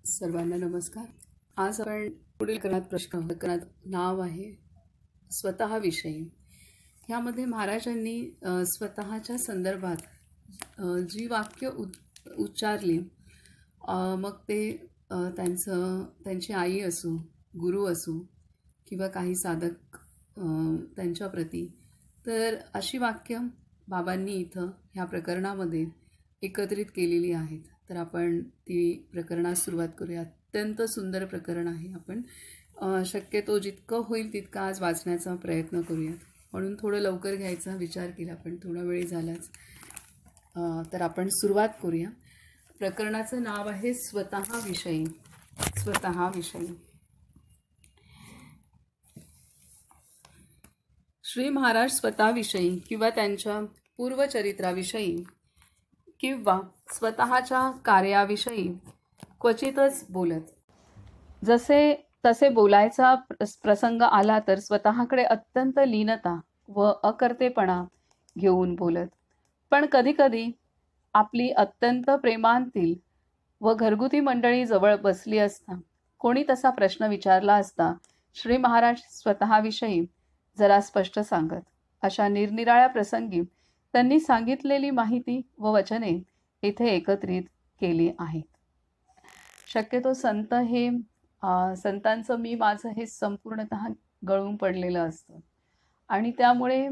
सर्वांना नमस्कार। आज आपण पुढील प्रकरणात नाव आहे स्वतःविषयी। ह्यामध्ये महाराजांनी स्वतःच्या संदर्भात जी वाक्य उच्चारली, मग ते त्यांची आई असो, गुरु असो किंवा काही साधक त्यांच्याप्रती, तर अशी वाक्य बाबांनी इथं ह्या प्रकरणामध्ये एकत्रित केलेली आहेत। तर आपण ती प्रकरणास सुरुवात करूया। अत्यंत सुंदर प्रकरण आहे। आपण शक्यतो जितकं होईल तितकं आज वाचण्याचा प्रयत्न करूयात, म्हणून थोडं लवकर घ्यायचा विचार केला, पण थोडा वेळ झालाच। तर आपण सुरुवात करूया। प्रकरणाचं नाव आहे स्वतःविषयी। स्वतःविषयी श्री महाराज स्वतःविषयी किंवा त्यांच्या पूर्वचरित्राविषयी किंवा स्वतःच्या कार्याविषयी क्वचितच बोलत। जसे तसे बोलायचा प्रसंग आला तर स्वतःकडे अत्यंत लीनता व अकर्तेपणा घेऊन बोलत। पण कधीकधी आपली अत्यंत प्रेमांतील व घरगुती मंडळी जवळ बसली असता कोणी तसा प्रश्न विचारला असता श्री महाराज स्वतःविषयी जरा स्पष्ट सांगत। अशा निरनिराळ्या प्रसंगी त्यांनी सांगितलेली माहिती व वचने इथे एकत्रित केली आहेत। शक्यतो संत हे संतांचं मी माझं हे संपूर्णतः गळून पडलेलं असतं, आणि त्यामुळे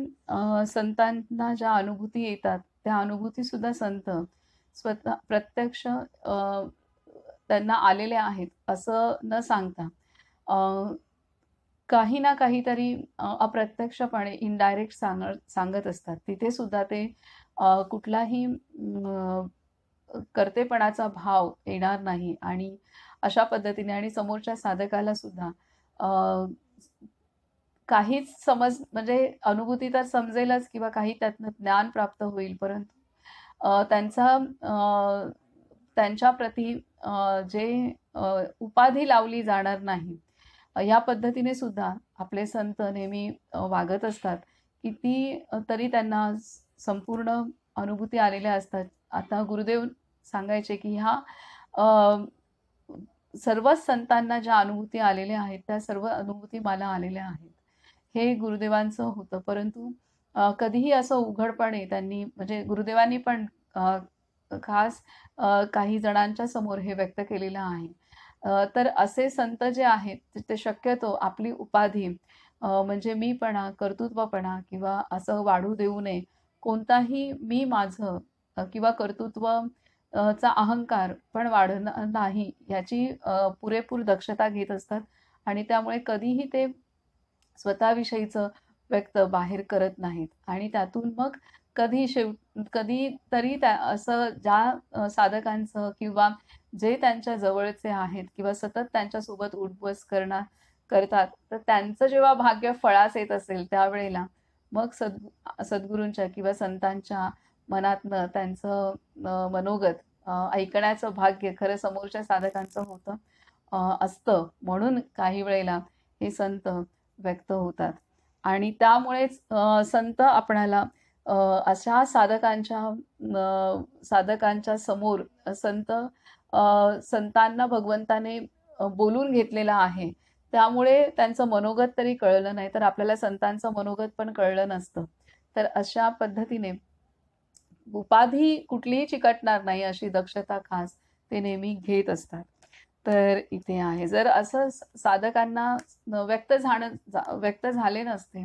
संतांना ज्या अनुभूती येतात त्या अनुभूतीसुद्धा संत स्वतः प्रत्यक्ष त्यांना आलेल्या आहेत असं न सांगता काही ना काहीतरी अप्रत्यक्षपणे इनडायरेक्ट सांगत असतात। तिथे सुद्धा ते कुठलाही कर्तेपणाचा भाव येणार नाही, आणि अशा पद्धतीने आणि समोरच्या साधकाला सुद्धा काहीच समज म्हणजे अनुभूती तर समजेलच किंवा काही त्यातनं ज्ञान प्राप्त होईल, परंतु त्यांच्या प्रती जे उपाधी लावली जाणार नाही, या पद्धतीने सुद्धा आपले संत नेहमी वागत असतात। किती तरी त्यांना संपूर्ण अनुभूती आलेल्या असतात। आता गुरुदेव सांगायचे की ह्या सर्वच संतांना ज्या अनुभूती आलेल्या आहेत त्या सर्व अनुभूती मला आलेल्या आहेत, हे गुरुदेवांचं होतं। परंतु कधीही असं उघडपणे त्यांनी म्हणजे गुरुदेवांनी पण खास काही जणांच्या समोर हे व्यक्त केलेलं आहे। तर असे संत जे आहेत ते शक्यतो आपली उपाधी म्हणजे मीपणा, कर्तृत्वपणा किंवा असं वाढू देऊ नये। कोणताही मी माझं किंवा कर्तृत्व चा अहंकार पण वाढणार नाही याची पुरेपूर दक्षता घेत असतात, आणि त्यामुळे कधीही ते स्वतःविषयीचं व्यक्त बाहेर करत नाहीत। आणि त्यातून मग कधीतरी असं ज्या साधकांचं किंवा जे त्यांच्या जवळचे आहेत किंवा सतत त्यांच्यासोबत उठबस करतात, तर त्यांचं जेव्हा भाग्य फळास येत असेल त्यावेळेला मग सद्गुरूंच्या किंवा संतांच्या मनातनं त्यांचं मनोगत ऐकण्याचं भाग्य खरं समोरच्या साधकांचं होतं असतं, म्हणून काही वेळेला हे संत व्यक्त होतात। आणि त्यामुळेच संत आपणाला अशा साधकांच्या समोर संतांना भगवंताने बोलून घेतलेला आहे, त्यामुळे त्यांचं मनोगत तरी कळलं नाही तर आपल्याला संतांचं मनोगत पण कळलं नसतं। तर अशा पद्धतीने उपाधी कुठलीही चिकटणार नाही अशी दक्षता खास ते नेहमी घेत असतात। तर इथे आहे, जर असं साधकांना व्यक्त झाले नसते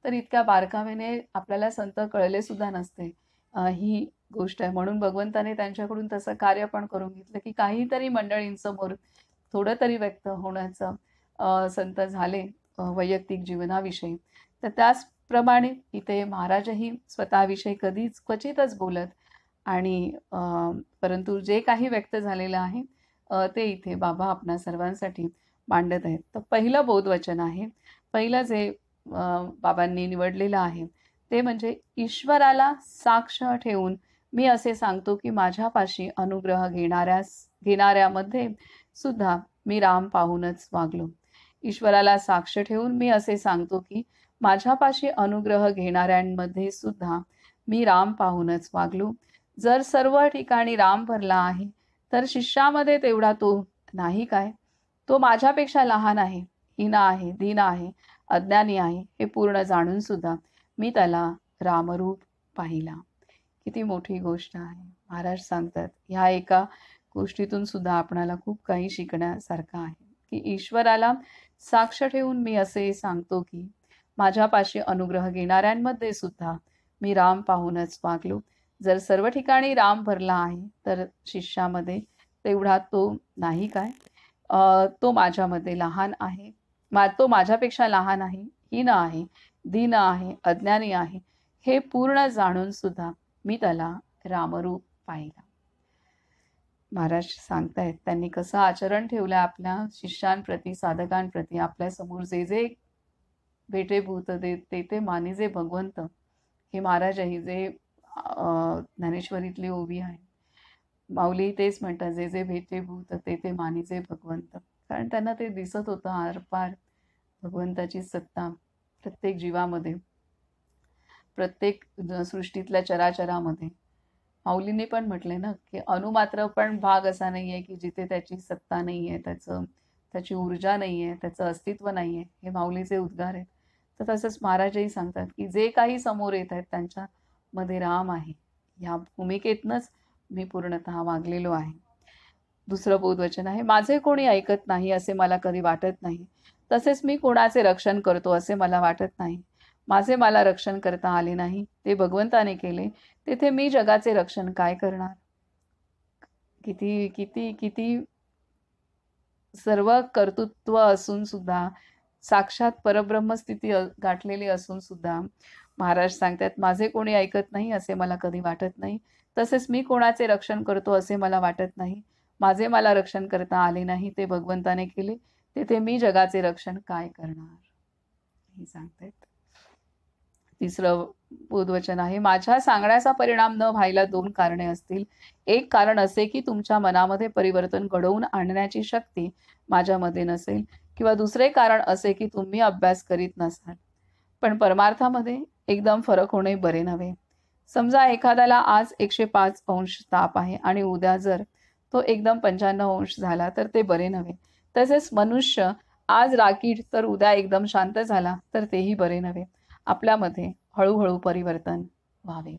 तर इतक्या बारकावेने आपल्याला संत कळले सुद्धा नसते, ही गोष्ट आहे। म्हणून भगवंताने त्यांच्याकडून तसं कार्य पण करून घेतलं की काहीतरी मंडळींसमोर थोडं तरी व्यक्त होण्याचं संत झाले वैयक्तिक जीवनाविषयी। तर त्याचप्रमाणे इथे महाराजही स्वतःविषयी कधीच क्वचितच बोलत, आणि परंतु जे काही व्यक्त झालेलं आहे ते इथे बाबा आपणा सर्वांसाठी मांडत आहेत। तर पहिलं बोधवचन आहे, पहिलं जे बाबांनी निवडलेलं आहे ते म्हणजे ईश्वराला साक्ष ठेवून मी असे सांगतो की माझ्यापाशी अनुग्रह घेणाऱ्यामध्ये सुद्धा मी राम पाहूनच वागलो। ईश्वराला साक्ष ठेवून मी असे सांगतो की माझ्यापाशी अनुग्रह घेणाऱ्यांमध्ये सुद्धा मी राम पाहूनच वागलो। जर सर्व ठिकाणी राम भरला आहे तर शिष्यामध्ये तेवढा तो नाही काय? तो माझ्यापेक्षा लहान आहे, हीन आहे, दीन आहे, अज्ञानी आहे, हे पूर्ण जाणून सुद्धा मी त्याला रामरूप पाहिला. किती मोठी गोष्ट आहे. महाराज सांगतात ह्या एका गोष्टीतून सुद्धा आपणाला खूप काही शिकण्यासारखं आहे, की ईश्वराला साक्ष ठेवून मी असे सांगतो की माझ्यापाशी अनुग्रह घेणाऱ्यांमध्ये सुद्धा मी राम पाहूनच वागलो. जर सर्व ठिकाणी राम भरला आहे तर शिष्यामध्ये तेवढा तो नाही काय? तो माझ्यामध्ये लहान आहे, तो माझ्यापेक्षा लहान आहे, हीन आहे, दीन आहे, अज्ञानी आहे, हे पूर्ण जाणून सुद्धा मी त्याला रामरूप पाहिला. महाराज सांगतायत त्यांनी कसं आचरण ठेवलं आपल्या शिष्यांप्रती, साधकांप्रती. आपल्या समोर जे जे भेटे भूत ते ते मानिजे भगवंत, हे महाराज आहे जे ज्ञानेश्वरीतली ओवी आहे. माऊली तेच म्हणतात, जे जे भेटे भूत ते ते मानिजे भगवंत. कारण त्यांना ते दिसत होतं आरपार भगवंताची सत्ता प्रत्येक जीवामध्ये, प्रत्येक सृष्टीतल्या चराचरामध्ये. माऊलीने पण म्हटले ना की अणुमात्र पण भाग असा नाही आहे की जिथे त्याची सत्ता नाही आहे, त्याची ऊर्जा नाही आहे, त्याचं अस्तित्व नाही आहे. हे माऊलीचे उद्गार आहेत. तर तसंच महाराजही सांगतात की जे काही समोर येत आहेत त्यांच्यामध्ये राम आहे. ह्या भूमिकेतनंच मी पूर्णतः वागलेलो आहे. दुसरं बोधवचन आहे, माझे कोणी ऐकत नाही असे मला कधी वाटत नाही, तसेच मी कोणाचे रक्षण करतो असे मला वाटत नाही. माझे मला रक्षण करता आले नाही, ते भगवंताने केले, तेथे मी जगाचे रक्षण काय करणार? किती किती किती सर्व कर्तृत्व असून सुद्धा, साक्षात परब्रह्म स्थिती गाठलेली असून सुद्धा महाराज सांगतात, माझे कोणी ऐकत नाही असे मला कधी वाटत नाही, तसेच मी कोणाचे रक्षण करतो असे मला वाटत नाही. माझे मला रक्षण करता आले नाही, ते भगवंताने केले, तेथे मी जगाचे रक्षण काय करणार? हे सांगतात. तिसरं बोधवचन आहे, माझ्या सांगण्याचा परिणाम न व्हायला दोन कारणे असतील. एक कारण असे की तुमच्या मनामध्ये परिवर्तन घडवून आणण्याची शक्ती माझ्यामध्ये नसेल, किंवा दुसरे कारण असे की तुम्ही अभ्यास करीत नसाल. पण परमार्थामध्ये एकदम फरक होणे बरे नव्हे. समजा एखाद्याला आज 105 अंश ताप आहे आणि उद्या जर तो एकदम 95 अंश झाला तर ते बरे नव्हे. तसेच मनुष्य आज रागीट तर उद्या एकदम शांत झाला तर तेही बरे नव्हे. आपल्यामध्ये हळूहळू परिवर्तन व्हावे.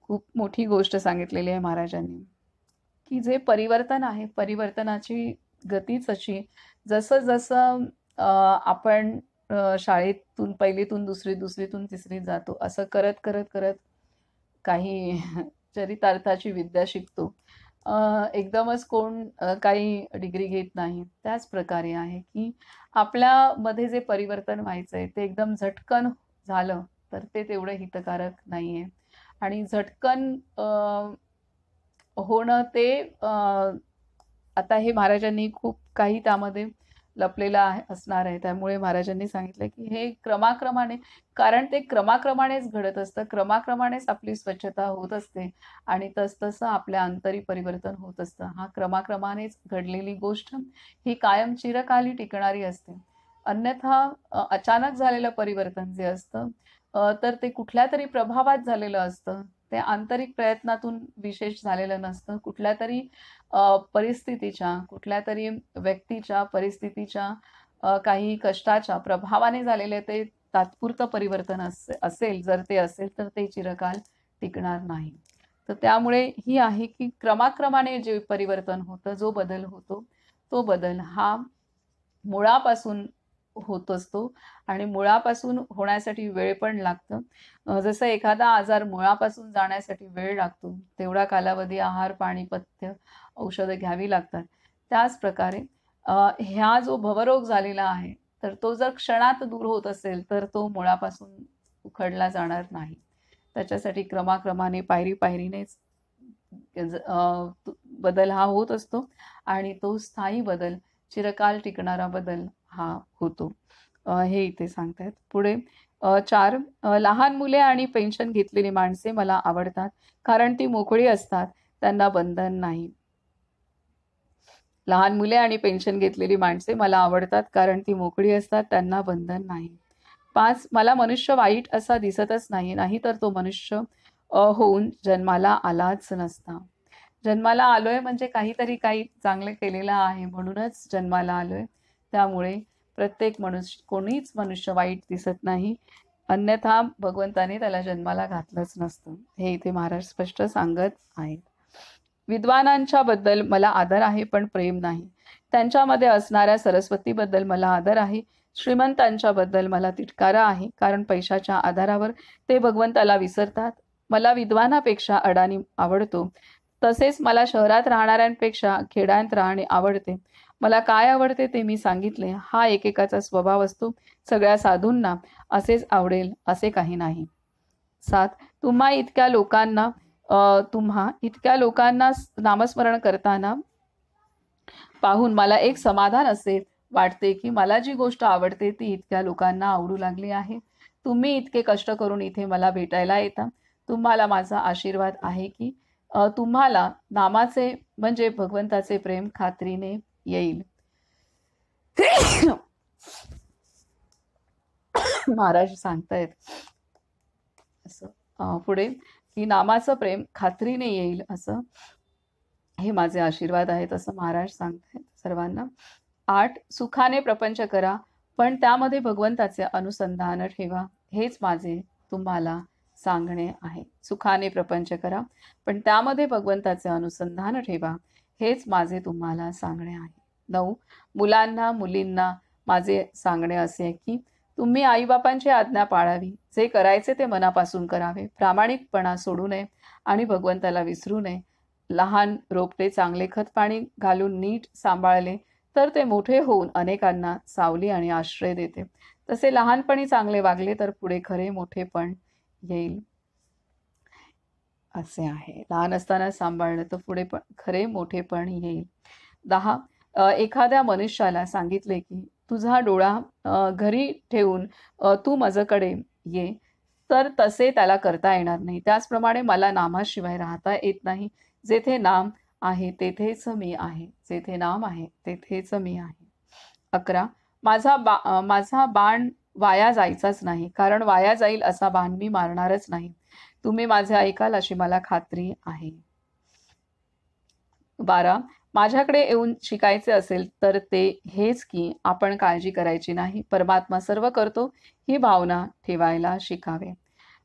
खूप मोठी गोष्ट सांगितलेली आहे महाराजांनी, की जे परिवर्तन आहे, परिवर्तनाची गतीच अशी, जसं जसं आपण शाळेतून पहिलीतून दुसरी, दुसरीतून तिसरीत जातो, असं करत करत करत काही चरितार्थाची विद्या शिकतो. एकदमच कोण काही डिग्री घेत नाही. त्याच प्रकारे आहे की आपल्यामध्ये जे परिवर्तन व्हायचं आहे ते एकदम झटकन झालं तर ते तेवढं हितकारक नाही आहे. आणि झटकन होणं ते आता हे महाराजांनी खूप काही त्यामध्ये लपलेलं असणार आहे. त्यामुळे महाराजांनी सांगितलं की हे क्रमाक्रमाने, कारण ते क्रमाक्रमानेच घडत असतं, क्रमाक्रमानेच आपली स्वच्छता होत असते आणि तसतसं आपल्या अंतरी परिवर्तन होत असतं. हा क्रमाक्रमानेच घडलेली गोष्ट ही कायम चिरकाली टिकणारी असते. अन्यथा अचानक झालेलं परिवर्तन जे असतं तर ते कुठल्या तरी प्रभावात झालेलं असतं. ते आंतरिक प्रयत्नातून विशेष झालेलं नसतं. कुठल्या तरी परिस्थितीच्या, कुठल्या तरी व्यक्तीच्या, परिस्थितीच्या, काही कष्टाच्या प्रभावाने झालेले ते तात्पुरतं परिवर्तन असेल, जर ते असेल तर ते चिरकाल टिकणार नाही. तर त्यामुळे ही आहे की क्रमाक्रमाने जे परिवर्तन होतं, जो बदल होतो, तो बदल हा मुळापासून होत असतो आणि मुळापासून होण्यासाठी वेळ पण लागतं. जसं एखादा आजार मुळापासून जाण्यासाठी वेळ लागतो, तेवढा कालावधी आहार, पाणी, पथ्य, औषधं घ्यावी लागतात. त्याच प्रकारे ह्या जो भवरोग झालेला आहे तर तो जर क्षणात दूर होत असेल तर तो मुळापासून उखडला जाणार नाही. त्याच्यासाठी क्रमाक्रमाने, पायरी पायरीनेच बदल हा होत असतो आणि तो स्थायी बदल, चिरकाल टिकणारा बदल हा होतो. हे इथे सांगतायत. पुढे 4, लहान मुले आणि पेन्शन घेतलेली माणसे मला आवडतात, कारण ती मोकळी असतात, त्यांना बंधन नाही. लहान मुले आणि पेन्शन घेतलेली माणसे मला आवडतात, कारण ती मोकळी असतात, त्यांना बंधन नाही. 5, मला मनुष्य वाईट असा दिसतच नाही, नाहीतर तो मनुष्य होऊन जन्माला आलाच नसता. जन्माला आलोय म्हणजे काही चांगले केलेलं आहे म्हणूनच जन्माला आलोय. त्यामुळे प्रत्येक कोणीच मनुष्य वाईट दिसत नाही, अन्यथा भगवंताने त्याला जन्माला घातलंच नसतं, हे इथे महाराज स्पष्ट सांगत आहेत. विद्वानांच्या बद्दल मला आदर आहे पण प्रेम नाही. त्यांच्यामध्ये असणाऱ्या सरस्वतीबद्दल मला आदर आहे. श्रीमंतांच्या बद्दल मला तिटकारा आहे, कारण पैशाच्या आधारावर ते भगवंताला विसरतात. मला विद्वानापेक्षा अडाणी आवडतो. तसेच मला शहरात राहणाऱ्यांपेक्षा खेड्यात राहणे आवडते. मला काय आवडते ते मी सांगितले. हा एकेकाचा स्वभाव असतो. सगळ्या साधूंना असेच आवडेल असे काही नाही. 7. तुम्हा इतक्या लोकांना नामस्मरण करताना पाहून मला एक समाधान असे वाटते की मला जी गोष्ट आवडते ती इतक्या लोकांना आवडू लागली आहे. तुम्ही इतके कष्ट करून इथे मला भेटायला येता. तुम्हाला माझा आशीर्वाद आहे की तुम्हाला नामाचे म्हणजे भगवंताचे प्रेम खात्रीने येईल. महाराज सांगतायत असं पुढे की नामाचं प्रेम खात्रीने येईल असं हे माझे आशीर्वाद आहेत असं महाराज सांगतायत सर्वांना. 8. सुखाने प्रपंच करा पण त्यामध्ये भगवंताचे अनुसंधान ठेवा, हेच माझे तुम्हाला सांगणे आहे. सुखाने प्रपंच करा पण त्यामध्ये भगवंताचे अनुसंधान ठेवा, हेच माझे तुम्हाला सांगणे आहे. 9. मुलांना मुलींना माझे सांगणे असे आहे की तुम्ही आईबापांची आज्ञा पाळावी. जे करायचे ते मनापासून करावे. प्रामाणिकपणा सोडू नये आणि भगवंताला विसरू नये. लहान रोपटे चांगले खत पाणी घालून नीट सांभाळले तर ते मोठे होऊन अनेकांना सावली आणि आश्रय देते. तसे लहानपणी चांगले वागले तर पुढे खरे मोठेपण येईल. असे आहे, लहान असताना सांभाळलं तर पुढे पण खरे मोठेपण येईल. 10. एखाद्या मनुष्याला सांगितले की तुझा डोळा घरी ठेवून तू माझ्याकडे ये, तर तसे त्याला करता येणार नाही. त्याचप्रमाणे मला नामाशिवाय राहता येत नाही. जेथे नाम आहे तेथेच मी आहे. जेथे नाम आहे तेथेच मी आहे. 11. माझा बाण वाया जायचाच नाही, कारण वाया जाईल असा बाण मी मारणारच नाही. तुम्ही माझे ऐकाल अशी मला खात्री आहे. 12. माझ्याकडे येऊन शिकायचे असेल तर ते हेच की आपण काळजी करायची नाही, परमात्मा सर्व करतो ही भावना ठेवायला शिकावे.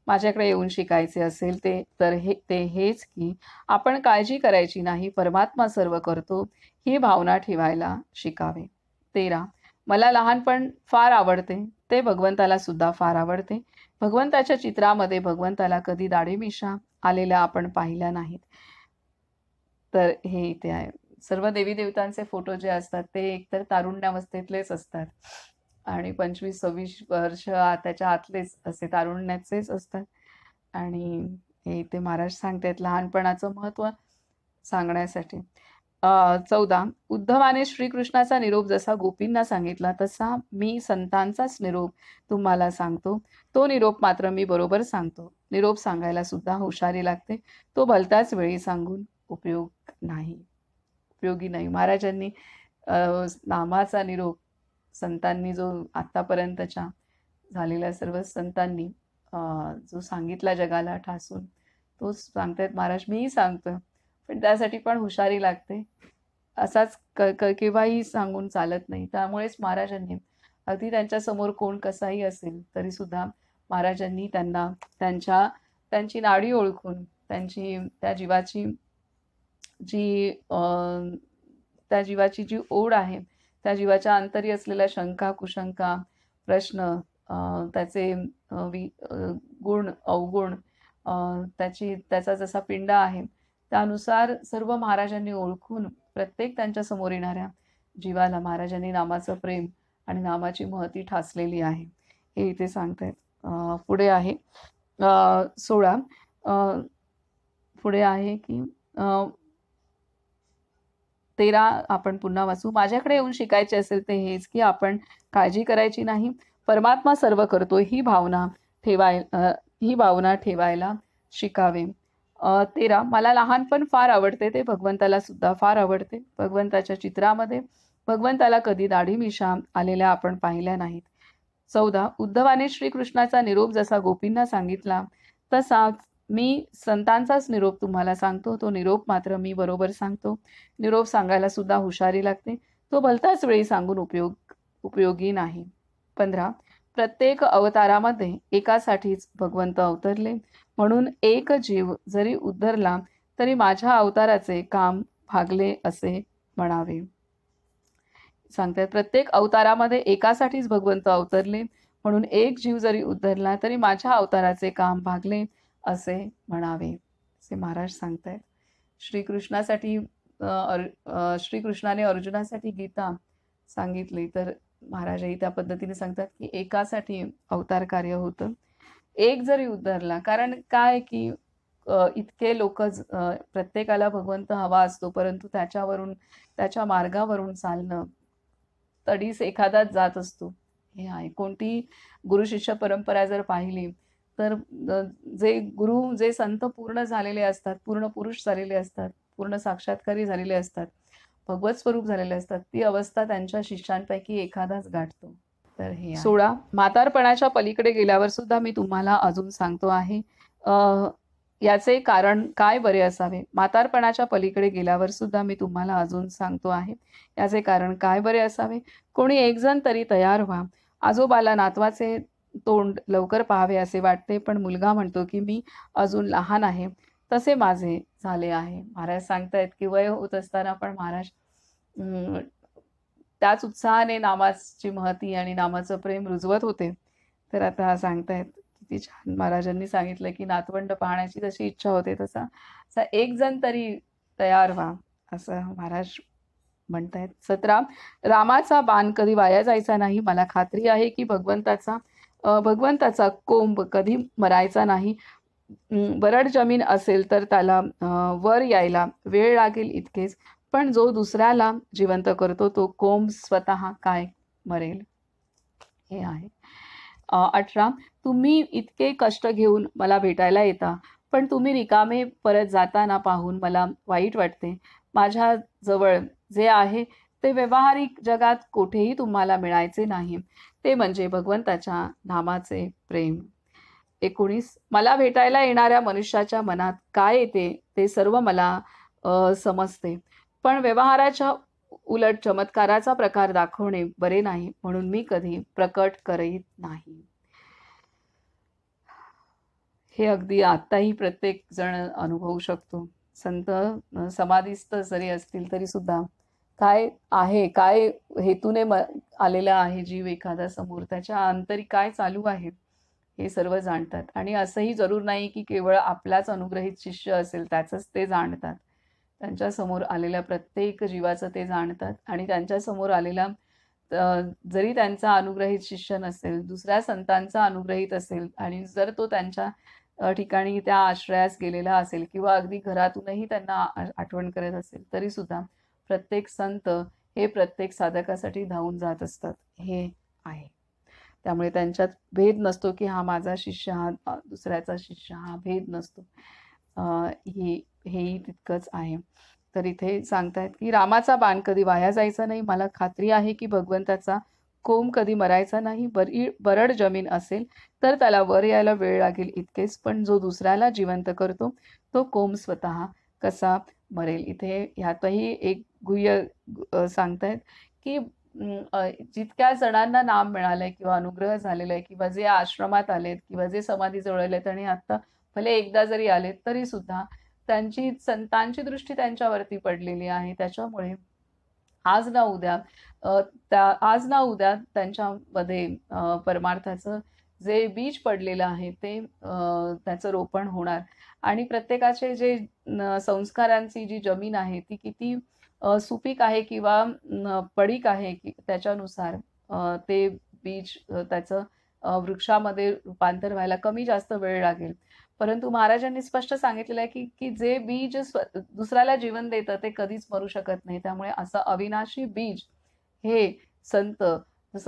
माझ्याकडे येऊन शिकायचे असेल ते हेच की आपण काळजी करायची नाही, परमात्मा सर्व करतो ही भावना ठेवायला शिकावे. 13. मला लहानपण फार आवडते, ते भगवंताला सुद्धा फार आवडते. भगवंताच्या चित्रामध्ये भगवंताला कधी दाढी मिशा आलेल्या आपण पाहिल्या नाहीत. तर हे इथे आहे. सर्व देवी देवतांचे फोटो जे असतात ते एकतर तारुण्यावस्थेतलेच असतात आणि 25-26 वर्ष त्याच्या आतलेच असे तारुण्याचेच असतात. आणि हे इथे महाराज सांगतात लहानपणाचं महत्व सांगण्यासाठी. 14. उद्धवाने श्रीकृष्णाचा निरोप जसा गोपींना सांगितला तसा मी संतांचाच निरोप तुम्हाला सांगतो. तो निरोप मात्र मी बरोबर सांगतो. निरोप सांगायला सुद्धा हुशारी लागते. तो भलत्याच वेळी सांगून उपयोगी नाही. महाराजांनी नामाचा निरोप संतांनी जो आतापर्यंतच्या झालेल्या सर्व संतांनी जो सांगितला जगाला ठासून तोच सांगतायत महाराज. मीही सांगतो पण त्यासाठी पण हुशारी लागते. असाच केव्हाही सांगून चालत नाही. त्यामुळेच महाराजांनी अगदी त्यांच्या समोर कोण कसाही असेल तरी सुद्धा महाराजांनी त्यांना त्यांची नाडी ओळखून त्या जीवाची जी ओढ आहे, त्या जीवाच्या अंतरी असलेल्या शंका कुशंका प्रश्न, त्याचे गुण अवगुण, त्याचा जसा पिंडा आहे त्यानुसार सर्व महाराजांनी ओळखून प्रत्येक त्यांच्या समोर येणाऱ्या जीवाला महाराजांनी नामाचं प्रेम आणि नामाची महती ठासलेली आहे हे इथे सांगतायत. पुढे आहे 16. पुढे आहे की 13 आपण पुन्हा वाचू. माझ्याकडे येऊन शिकायचे असेल ते हेच की आपण काळजी करायची नाही, परमात्मा सर्व करतो ही भावना ठेवायला शिकावे. 13. मला लहानपण फार आवडते, ते भगवंताला सुद्धा फार आवडते. भगवंताच्या चित्रामध्ये भगवंताला कधी दाढी मिशा आलेल्या आपण पाहिल्या नाहीत. 14. उद्धवाने श्रीकृष्णाचा निरोप जसा गोपींना सांगितला तसा मी संतांचाच निरोप तुम्हाला सांगतो. तो निरोप मात्र मी बरोबर सांगतो. निरोप सांगायला सुद्धा हुशारी लागते. तो भलताच वेळी सांगून उपयोगी नाही. 15. प्रत्येक अवतारामध्ये एकासाठीच भगवंत अवतरले, म्हणून एक जीव जरी उद्धरला तरी माझ्या अवताराचे काम भागले असे म्हणावे. सांगतात, प्रत्येक अवतारामध्ये एकासाठीच भगवंत अवतरले, म्हणून एक जीव जरी उद्धरला तरी माझ्या अवताराचे काम भागले असे म्हणावे, असे महाराज सांगतायत. श्रीकृष्णासाठी श्रीकृष्णाने अर्जुनासाठी गीता सांगितली, तर महाराजही त्या पद्धतीने सांगतात की एकासाठी अवतार कार्य होतं. एक जरी उद्धरला, कारण काय की इतके लोक प्रत्येकाला भगवंत हवा असतो, परंतु त्याच्या मार्गावरून चालणं तडीस एखादाच जात असतो. हे आहे. कोणती गुरु शिष्य परंपरा जर पाहिली तर जे संत पूर्ण झालेले असतात, पूर्ण पुरुष झालेले असतात, पूर्ण साक्षात्कारी झालेले असतात, भगवत स्वरूप झालेले असतात, ती अवस्था त्यांच्या शिष्यांपैकी एखादाच गाठतो. तर हे 16. म्हातारपणाच्या पलीकडे गेल्यावर सुद्धा मी तुम्हाला अजून सांगतो आहे, याचे कारण काय बरे असावे. म्हातारपणाच्या पलीकडे गेल्यावर सुद्धा मी तुम्हाला अजून सांगतो आहे, याचे कारण काय बरे असावे. कोणी एक जण तरी तयार व्हा. आजोबाला नातवाचे तोंड लवकर पाहावे असे वाटते, पण मुलगा म्हणतो की मी अजून लहान आहे, तसे माझे झाले आहे. महाराज सांगतायत की वय होत असताना पण महाराज त्याच उत्साहाने नामाची महती आणि नामाचं प्रेम रुजवत होते. तर आता सांगतायत किती छान महाराजांनी सांगितलं की नातवंड पाहण्याची जशी इच्छा होते तसा एक जण तरी तयार व्हा, असं महाराज म्हणतायत. 17. रामाचा बाण कधी वाया जायचा नाही. मला खात्री आहे की भगवंताचा कोंब कधी मरायचा नाही. बरड जमीन असेल तर त्याला वर यायला वेळ लागेल इतकेच, पण जो दुसऱ्याला जिवंत करतो तो कोंब स्वतः काय मरेल. हे आहे. 18. तुम्ही इतके कष्ट घेऊन मला भेटायला येता, पण तुम्ही रिकामे परत जाताना पाहून मला वाईट वाटते. माझ्या जवळ जे आहे ते व्यावहारिक जगात कोठेही तुम्हाला मिळायचे नाही, ते म्हणजे भगवंताच्या नामाचे प्रेम. 19. मला भेटायला येणाऱ्या मनुष्याच्या मनात काय येते ते सर्व मला समजते, पण व्यवहाराच्या उलट चमत्काराचा प्रकार दाखवणे बरे नाही, म्हणून मी कधी प्रकट करीत नाही. हे अगदी आत्ताही प्रत्येक जण अनुभवू शकतो. संत समाधीस्थ जरी असतील तरी सुद्धा काय आहे, काय हेतूने आलेला आहे जीव एखादा समोर, त्याच्या अंतरी काय चालू आहे हे सर्व जाणतात. आणि असंही जरूर नाही की केवळ आपलाच अनुग्रहित शिष्य असेल त्याचंच ते जाणतात. त्यांच्या समोर आलेल्या प्रत्येक जीवाचं ते जाणतात. आणि त्यांच्या समोर आलेला जरी त्यांचा अनुग्रहित शिष्य नसेल, दुसऱ्या संतांचा अनुग्रहित असेल, आणि जर तो त्यांच्या ठिकाणी त्या आश्रयास गेलेला असेल किंवा अगदी घरातूनही त्यांना आठवण करत असेल, तरी सुद्धा प्रत्येक संत हे प्रत्येक साधकासाठी धावून जात असतात. हे आहे. त्यामुळे त्यांच्यात भेद नसतो की हा माझा शिष्य, हा दुसऱ्याचा शिष्य, हा भेद नसतो. हेही तितकंच आहे. तर इथे सांगतायत की रामाचा बाण कधी वाया जायचा नाही. मला खात्री आहे की भगवंताचा कोंब कधी मरायचा नाही. बरड जमीन असेल तर त्याला वर यायला वेळ लागेल इतकेच, पण जो दुसऱ्याला जिवंत करतो तो कोंब स्वतः कसा मरेल. इथे ह्यातही एक गुह्य सांगतायत की जितक्या जणांना नाम मिळालंय किंवा अनुग्रह झालेला आहे किंवा जे आश्रमात आलेत किंवा जे समाधी जवळ आलेत आणि आता भले एकदा जरी आलेत तरी सुद्धा त्यांची संतांची दृष्टी त्यांच्यावरती पडलेली आहे. त्याच्यामुळे आज ना उद्या त्यांच्यामध्ये परमार्थाचं जे बीज पडलेलं आहे ते त्याचं रोपण होणार. आणि प्रत्येकाचे जे संस्कारांची जी जमीन आहे ती किती सुपीक आहे किंवा पडीक आहे त्याच्यानुसार ते बीज त्याचं वृक्षामध्ये रूपांतर व्हायला कमी जास्त वेळ लागेल. परंतु महाराजांनी स्पष्ट सांगितलेलं आहे की जे बीज दुसऱ्याला जीवन देतं ते कधीच मरू शकत नाही. त्यामुळे असं अविनाशी बीज हे संत,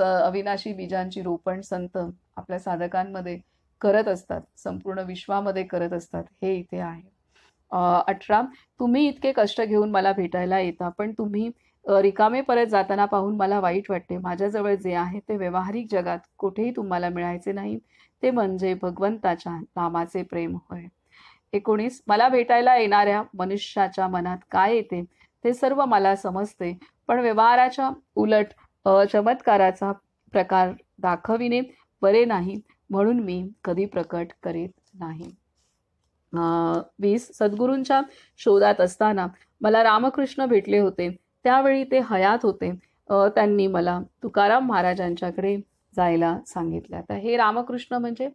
अविनाशी बीजांची रोपण संत आपल्या साधकांमध्ये करत असतात, संपूर्ण विश्वामध्ये करत असतात. हे इथे आहे. 18. तुम्ही इतके कष्ट घेऊन मला भेटायला येता, पण तुम्ही रिकामे परत जाताना पाहून मला वाईट वाटते. माझ्याजवळ जे आहे ते व्यावहारिक जगात कुठेही तुम्हाला मिळायचे नाही, ते म्हणजे भगवंताच्या नामाचे प्रेम होय. 19 मला भेटायला येणाऱ्या मनुष्याच्या मनात काय येते ते सर्व मला समजते, पण व्यवहाराच्या उलट चमत्काराचा प्रकार दाखविणे बरे नाही, म्हणून मी कधी प्रकट करीत नाही. 20 सद्गुरूंच्या शोधात असताना मला रामकृष्ण भेटले होते. त्यावेळी ते हयात होते. त्यांनी मला तुकाराम महाराजांच्याकडे जायला सांगितलं. आता हे रामकृष्ण म्हणजे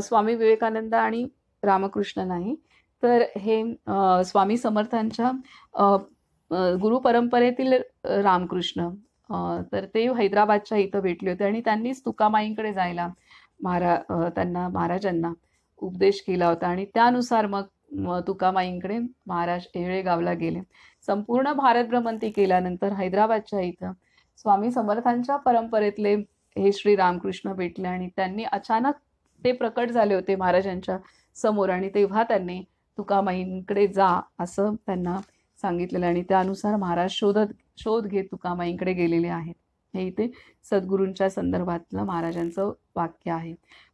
स्वामी विवेकानंद आणि रामकृष्ण नाही, तर हे स्वामी समर्थांच्या गुरु परंपरेतील रामकृष्ण. तर ते हैदराबादच्या इथं भेटले होते आणि त्यांनीच तुकामाईंकडे जायला त्यांना महाराजांना उपदेश केला होता आणि त्यानुसार मग तुकामाईंकडे महाराज येळेगावला गेले. संपूर्ण भारत भ्रमंती केल्यानंतर हैदराबादच्या इथं स्वामी समर्थांच्या परंपरेतले हे श्री रामकृष्ण भेटले आणि त्यांनी अचानक ते प्रकट झाले होते महाराजांच्या समोर आणि तेव्हा त्यांनी तुकामाईंकडे जा असं त्यांना सांगितलेलं आणि त्यानुसार महाराज शोध घेत तुकामाईंकडे गेलेले आहेत. हे इथे सद्गुरूंच्या संदर्भातलं महाराजांचं वाक्य आहे.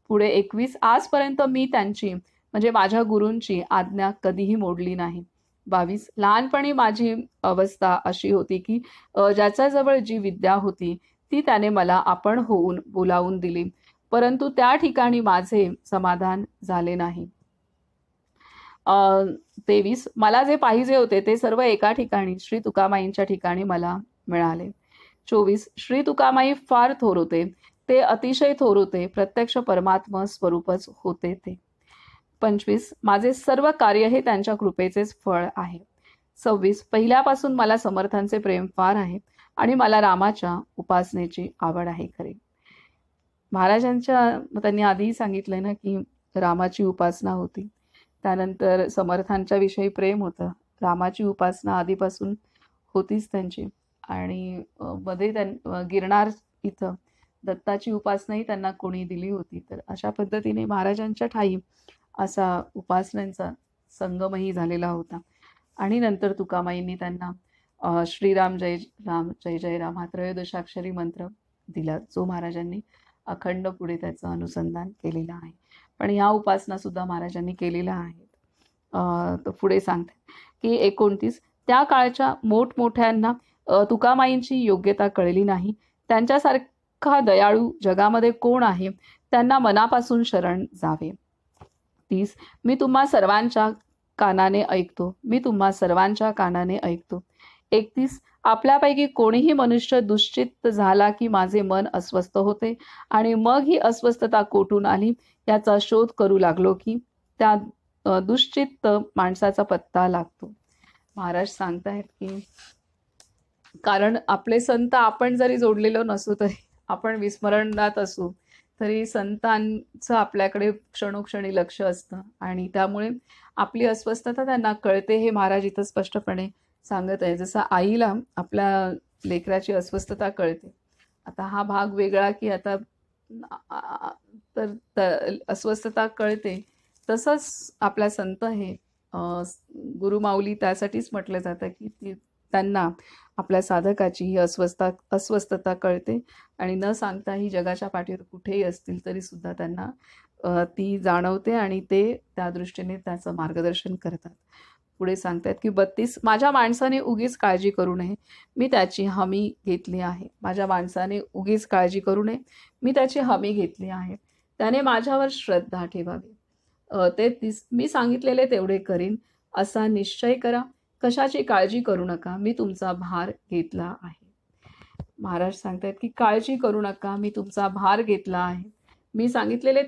पुढे 21 आजपर्यंत मी त्यांची म्हणजे माझ्या गुरूंची आज्ञा कधीही मोडली नाही. 22 लहानपणी माझी अवस्था अशी होती की ज्याच्याजवळ जी विद्या होती ती त्याने मला आपण होऊन बोलावून दिली, परंतु त्या ठिकाणी माझे समाधान झाले नाही. 23 मला जे पाहिजे होते ते सर्व एका ठिकाणी श्री तुकामाईंच्या ठिकाणी मला मिळाले. 24 श्री तुकामाई फार थोर होते. ते अतिशय थोर होते. प्रत्यक्ष परमात्मा स्वरूपच होते ते. 25 माझे सर्व कार्य हे त्यांच्या कृपेचेच फळ आहे. 26 पहिल्यापासून मला समर्थांचे प्रेम फार आहे आणि मला रामाच्या उपासनेची आवड आहे खरे. महाराजांच्या त्यांनी आधीही सांगितलंय ना की रामाची उपासना होती, त्यानंतर समर्थांच्या विषयी प्रेम होतं, रामाची उपासना आधीपासून होतीच त्यांची आणि मध्ये गिरनार इथं दत्ताची उपासनाही त्यांना कोणी दिली होती. तर अशा पद्धतीने महाराजांच्या ठाई असा उपासनांचा संगमही झालेला होता. आणि नंतर तुकामाईंनी त्यांना श्रीराम जय राम जय जय राम हा त्रयोदशाक्षरी मंत्र दिला, जो महाराजांनी अखंड पुढे त्याचं अनुसंधान केलेलं आहे. पण ह्या उपासना सुद्धा महाराजांनी केलेल्या आहेत. तर पुढे सांगते की 29 त्या काळच्या मोठमोठ्यांना तुकामाईंची योग्यता कळली नाही. त्यांच्यासारखा दयाळू जगामध्ये कोण आहे, त्यांना मनापासून शरण जावे. 30 मी तुम्हा सर्वांच्या कानाने ऐकतो, मी तुम्हा सर्वांच्या कानाने ऐकतो. 31 आपल्यापैकी कोणीही मनुष्य दुश्चित्त झाला की माझे मन अस्वस्थ होते आणि मग ही अस्वस्थता कोठून आली याचा शोध करू लागलो की त्या दुश्चित्त माणसाचा पत्ता लागतो. महाराज सांगतायत की कारण आपले संत आपण जरी जोडलेलो नसू तरी आपण विस्मरणात असू तरी संतांचं आपल्याकडे क्षणोक्षणी लक्ष असतं आणि त्यामुळे आपली अस्वस्थता त्यांना कळते, हे महाराज इथं स्पष्टपणे सांगत आहे. जसं आईला आपल्या लेकराची अस्वस्थता कळते. आता हा भाग वेगळा की आता तर अस्वस्थता कळते, तसंच आपला संत हे गुरुमाऊली त्यासाठीच म्हटलं जातं की त्यांना आपल्या साधकाची ही अस्वस्थता कळते आणि न सांगता ही जगाच्या पाठीवर कुठेही असतील तरी सुद्धा त्यांना ती जाणवते आणि ते त्या दृष्टीने त्याचं मार्गदर्शन करतात. पुढे सांगतात की 32 माझ्या माणसाने उगीच काळजी करू नये, मी त्याची हमी घेतली आहे. माझ्या माणसाने उगीच काळजी करू नये, मी त्याची हमी घेतली आहे. त्याने माझ्यावर श्रद्धा ठेवावी. 33 मी सांगितलेले तेवढे करीन असा निश्चय करा, कशाची काळजी करू नका, मी तुमचा भार घेतला आहे. महाराज सांगतात की काळजी करू नका, मी तुमचा भार घेतला आहे. मी सांगितलेले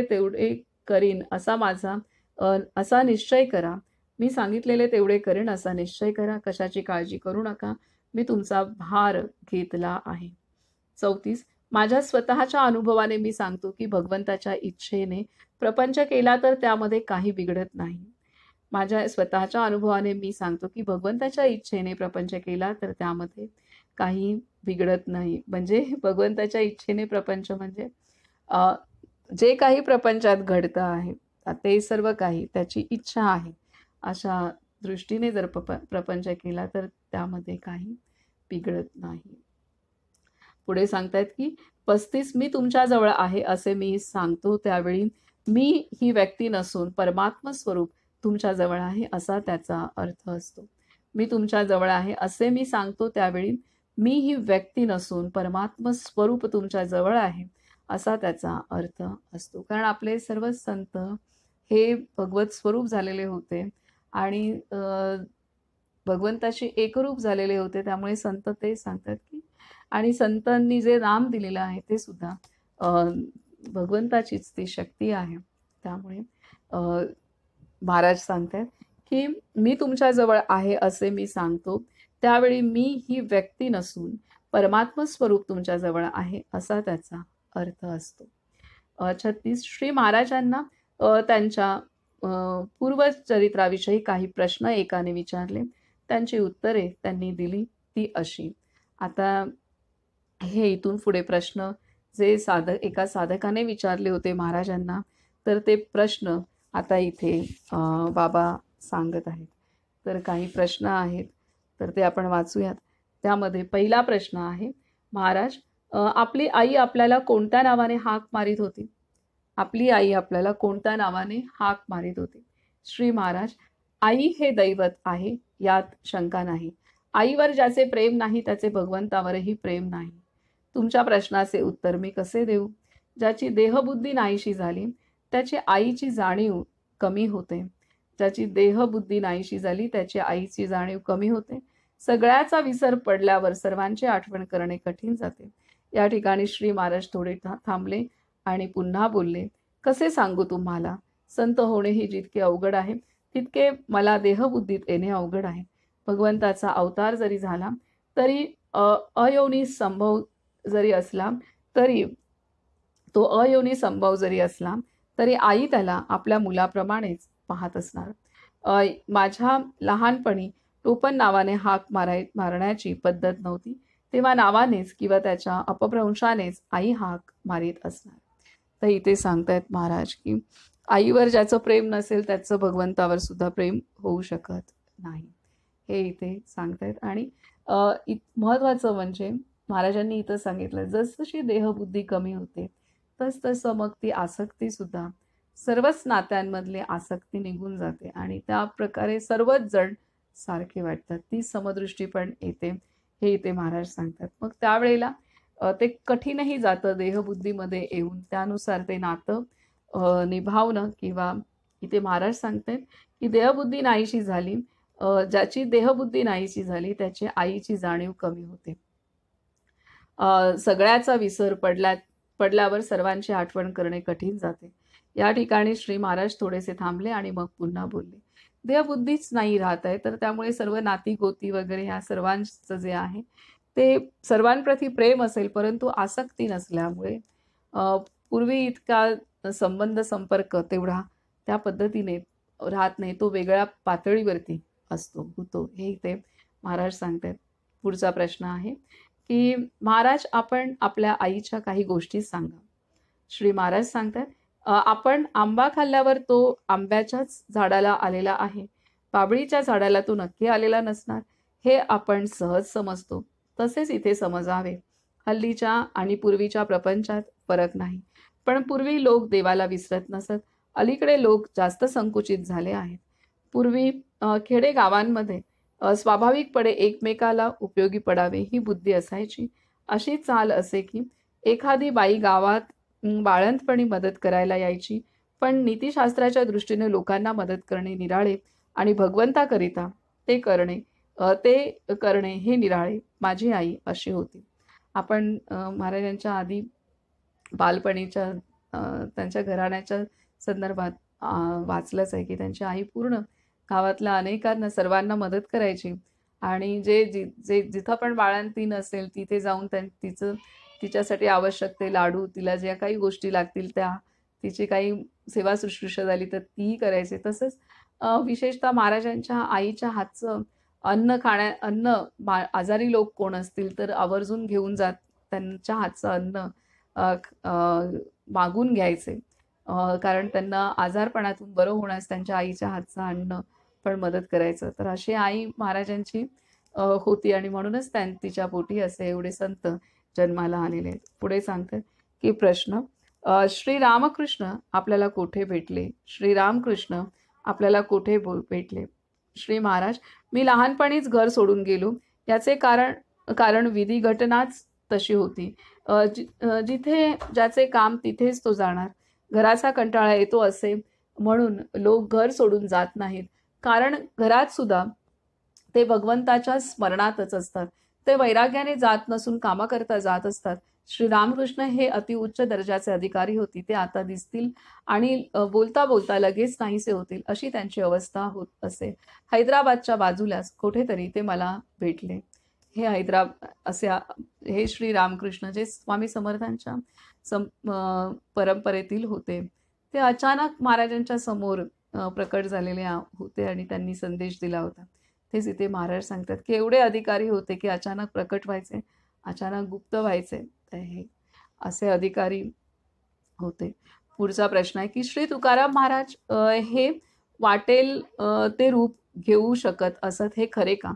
तेवढे करीन असा निश्चय करा, मी सांगितलेले तेवढे करीन असा निश्चय करा, कशाची काळजी करू नका, मी तुमचा भार घेतला आहे. 34 माझ्या स्वतःच्या अनुभवाने मी सांगतो की भगवंताच्या इच्छेने प्रपंच केला तर त्यामध्ये काही बिघडत नाही. माझ्या स्वतःच्या अनुभवाने मी सांगतो की भगवंताच्या इच्छेने प्रपंच केला तर त्यामध्ये काही बिघडत नाही. म्हणजे भगवंताच्या इच्छेने प्रपंच म्हणजे जे काही प्रपंचात घडतं आहे ते सर्व काही त्याची इच्छा आहे अशा दृष्टीने जर प्रपंच केला तर त्यामध्ये काही बिघडत नाही. पुढे सांगतायत की 35 मी तुमच्याजवळ आहे असे मी सांगतो त्यावेळी मी ही व्यक्ती नसून परमात्म स्वरूप तुमच्या जवळ आहे असा त्याचा अर्थ असतो. मी तुमच्या जवळ आहे असे मी सांगतो त्यावेळी मी ही व्यक्ती नसून परमात्म स्वरूप तुमच्या जवळ आहे असा त्याचा अर्थ असतो. कारण आपले सर्व संत हे भगवत स्वरूप झालेले होते आणि भगवंताशी एकरूप झालेले होते. त्यामुळे संत ते सांगतात की आणि संतांनी जे नाम दिलेलं आहे ते सुद्धा भगवंताचीच ती शक्ती आहे. त्यामुळे महाराज सांगतात की मी तुमच्या जवळ आहे असे मी सांगतो त्यावेळी मी ही व्यक्ती नसून परमात्म स्वरूप तुमच्या जवळ आहे असा त्याचा अर्थ असतो. 36 श्री महाराजांना त्यांच्या पूर्वचरित्राविषयी काही प्रश्न एकाने विचारले. त्यांची उत्तरे त्यांनी दिली ती अशी. आता हे इथून पुढे प्रश्न जे एका साधकाने विचारले होते महाराजांना, तर ते प्रश्न आता इथे बाबा सांगत आहेत. तर काही प्रश्न आहेत तर ते आपण वाचूयात. त्यामध्ये पहिला प्रश्न आहे, महाराज आपली आई आपल्याला कोणत्या नावाने हाक मारित होती? आपली आई आपल्याला कोणत्या नावाने हाक मारित होती? श्री महाराज, आई हे दैवत आहे यात शंका नाही. आईवर ज्याचे प्रेम नाही त्याचे भगवंतावरही प्रेम नाही. तुमच्या प्रश्नाचे उत्तर मी कसे देऊ? ज्याची देहबुद्धी नाहीशी झाली त्याची आईची जाणीव कमी होते. ज्याची देहबुद्धी नाहीशी झाली त्याची आईची जाणीव कमी होते. सगळ्याचा विसर पडल्यावर सर्वांची आठवण करणे कठीण जाते. या ठिकाणी श्री महाराज थोडे थांबले आणि पुन्हा बोलले, कसे सांगू तुम्हाला? संत होणे ही जितके अवघड आहे तितके मला देहबुद्धीत येणे अवघड आहे. भगवंताचा अवतार जरी झाला तरी अयोनी संभव जरी असला तरी तो अयोनी संभव जरी असला तरी आई त्याला आपल्या मुलाप्रमाणेच पाहत असणार. माझ्या लहानपणी टोपण नावाने हाक मारण्याची पद्धत नव्हती, तेव्हा नावानेच किंवा त्याच्या अपभ्रंशानेच आई हाक मारित असणार. तर इथे सांगतायत महाराज की आईवर ज्याचं प्रेम नसेल त्याचं भगवंतावर सुद्धा प्रेम होऊ शकत नाही, हे इथे सांगतायत. आणि महत्वाचं म्हणजे महाराजांनी इथं सांगितलं, जसजशी देहबुद्धी कमी होते तसतसं मग ती आसक्ती सुद्धा, सर्वच नात्यांमधली आसक्ती निघून जाते आणि त्या प्रकारे सर्वच जण सारखे वाटतात. ती समदृष्टी पण येते, हे इथे महाराज सांगतात. मग त्यावेळेला ते कठीणही जातं देहबुद्धीमध्ये येऊन, त्यानुसार ते नातं निभावणं. किंवा इथे महाराज सांगतात की देहबुद्धी नाहीशी झाली, ज्याची देहबुद्धी नाहीशी झाली त्याची आईची जाणीव कमी होते. सगळ्याचा विसर पडल्यावर सर्वांची आठवण करणे कठीण जाते. या ठिकाणी श्री महाराज थोडेसे थांबले आणि मग पुन्हा बोलले, देहबुद्धीच नाही राहत आहे, तर त्यामुळे सर्व नाती गोती वगैरे ह्या सर्वांचं जे आहे ते सर्वांप्रती प्रेम असेल परंतु आसक्ती नसल्यामुळे पूर्वी इतका संबंध संपर्क तेवढा त्या पद्धतीने राहत नाही, तो वेगळ्या पातळीवरती होतो, हे इथे महाराज सांगतात. पुढचा प्रश्न आहे की महाराज आपण आपल्या आईच्या काही गोष्टी सांगा. श्री महाराज सांगतात, आपण आंबा खाल्ल्यावर तो आंब्याच्याच झाडाला आलेला आहे, बाबळीच्या झाडाला तो नक्की आलेला नसणार, हे आपण सहज समजतो. तसेच इथे समजावे, हल्लीच्या आणि पूर्वीच्या प्रपंचात फरक नाही. पण पूर्वी लोक देवाला विसरत नसत, अलीकडे लोक जास्त संकुचित झाले आहेत. पूर्वी खेडे गावांमध्ये स्वाभाविकपणे एकमेकाला उपयोगी पडावे ही बुद्धी असायची. अशी चाल असे की एखादी बाई गावात बाळंतपणी मदत करायला यायची, पण नीतिशास्त्राच्या दृष्टीने लोकांना मदत करणे निराळे आणि भगवंताकरिता ते करणे हे निराळे. माझी आई अशी होती. आपण महाराजांच्या आधी बालपणीच्या त्यांच्या घराण्याच्या संदर्भात वाचलंच आहे की त्यांची आई पूर्ण गावातल्या अनेकांना सर्वांना मदत करायची आणि जिथं पण बाळंतीण असेल तिथे जाऊन तिच्यासाठी आवश्यक ते लाडू, तिला ज्या काही गोष्टी लागतील त्या, तिची काही सेवा शुश्रूषा झाली तर तीही करायचे. तसंच विशेषतः महाराजांच्या आईच्या हातचं अन्न आजारी लोक कोण असतील तर आवर्जून घेऊन जात त्यांच्या हातचं अन्न मागून घ्यायचे, कारण त्यांना आजारपणातून बरं होण्यास त्यांच्या आईच्या हातचं अन्न पण मदत करायचं. तर अशी आई महाराजांची होती आणि म्हणूनच तिच्या पोटी असे एवढे संत जन्माला आलेले आहेत. पुढे सांगतात की प्रश्न, श्रीरामकृष्ण आपल्याला कोठे भेटले? श्रीरामकृष्ण आपल्याला कोठे भेटले? श्री महाराज, मी लहानपणीच घर सोडून गेलो. याचे कारण विधी घटनाच तशी होती. जिथे ज्याचे काम तिथेच तो जाणार. घराचा कंटाळा येतो असे म्हणून लोक घर सोडून जात नाहीत. कारण घरात सुद्धा ते भगवंताच्या स्मरणातच असतात. ते वैराग्याने जात नसून कामाकरता जात असतात. श्रीरामकृष्ण हे अतिउच्च दर्जाचे अधिकारी होते. ते आता दिसतील आणि बोलता बोलता लगेच नाहीसे होतील अशी त्यांची अवस्था होत असे. हैदराबादच्या बाजूलाच कुठेतरी ते मला भेटले. हे हे श्रीरामकृष्ण जे स्वामी समर्थांच्या परंपरेतील होते, ते अचानक महाराजांच्या समोर प्रकट झालेले होते आणि त्यांनी संदेश दिला होता. तेच इथे महाराज सांगतात की एवढे अधिकारी होते की अचानक प्रकट व्हायचे, अचानक गुप्त व्हायचे. तर हे असे अधिकारी होते. पुढचा प्रश्न आहे की श्री तुकाराम महाराज हे वाटेल ते रूप घेऊ शकत असत, हे खरे का?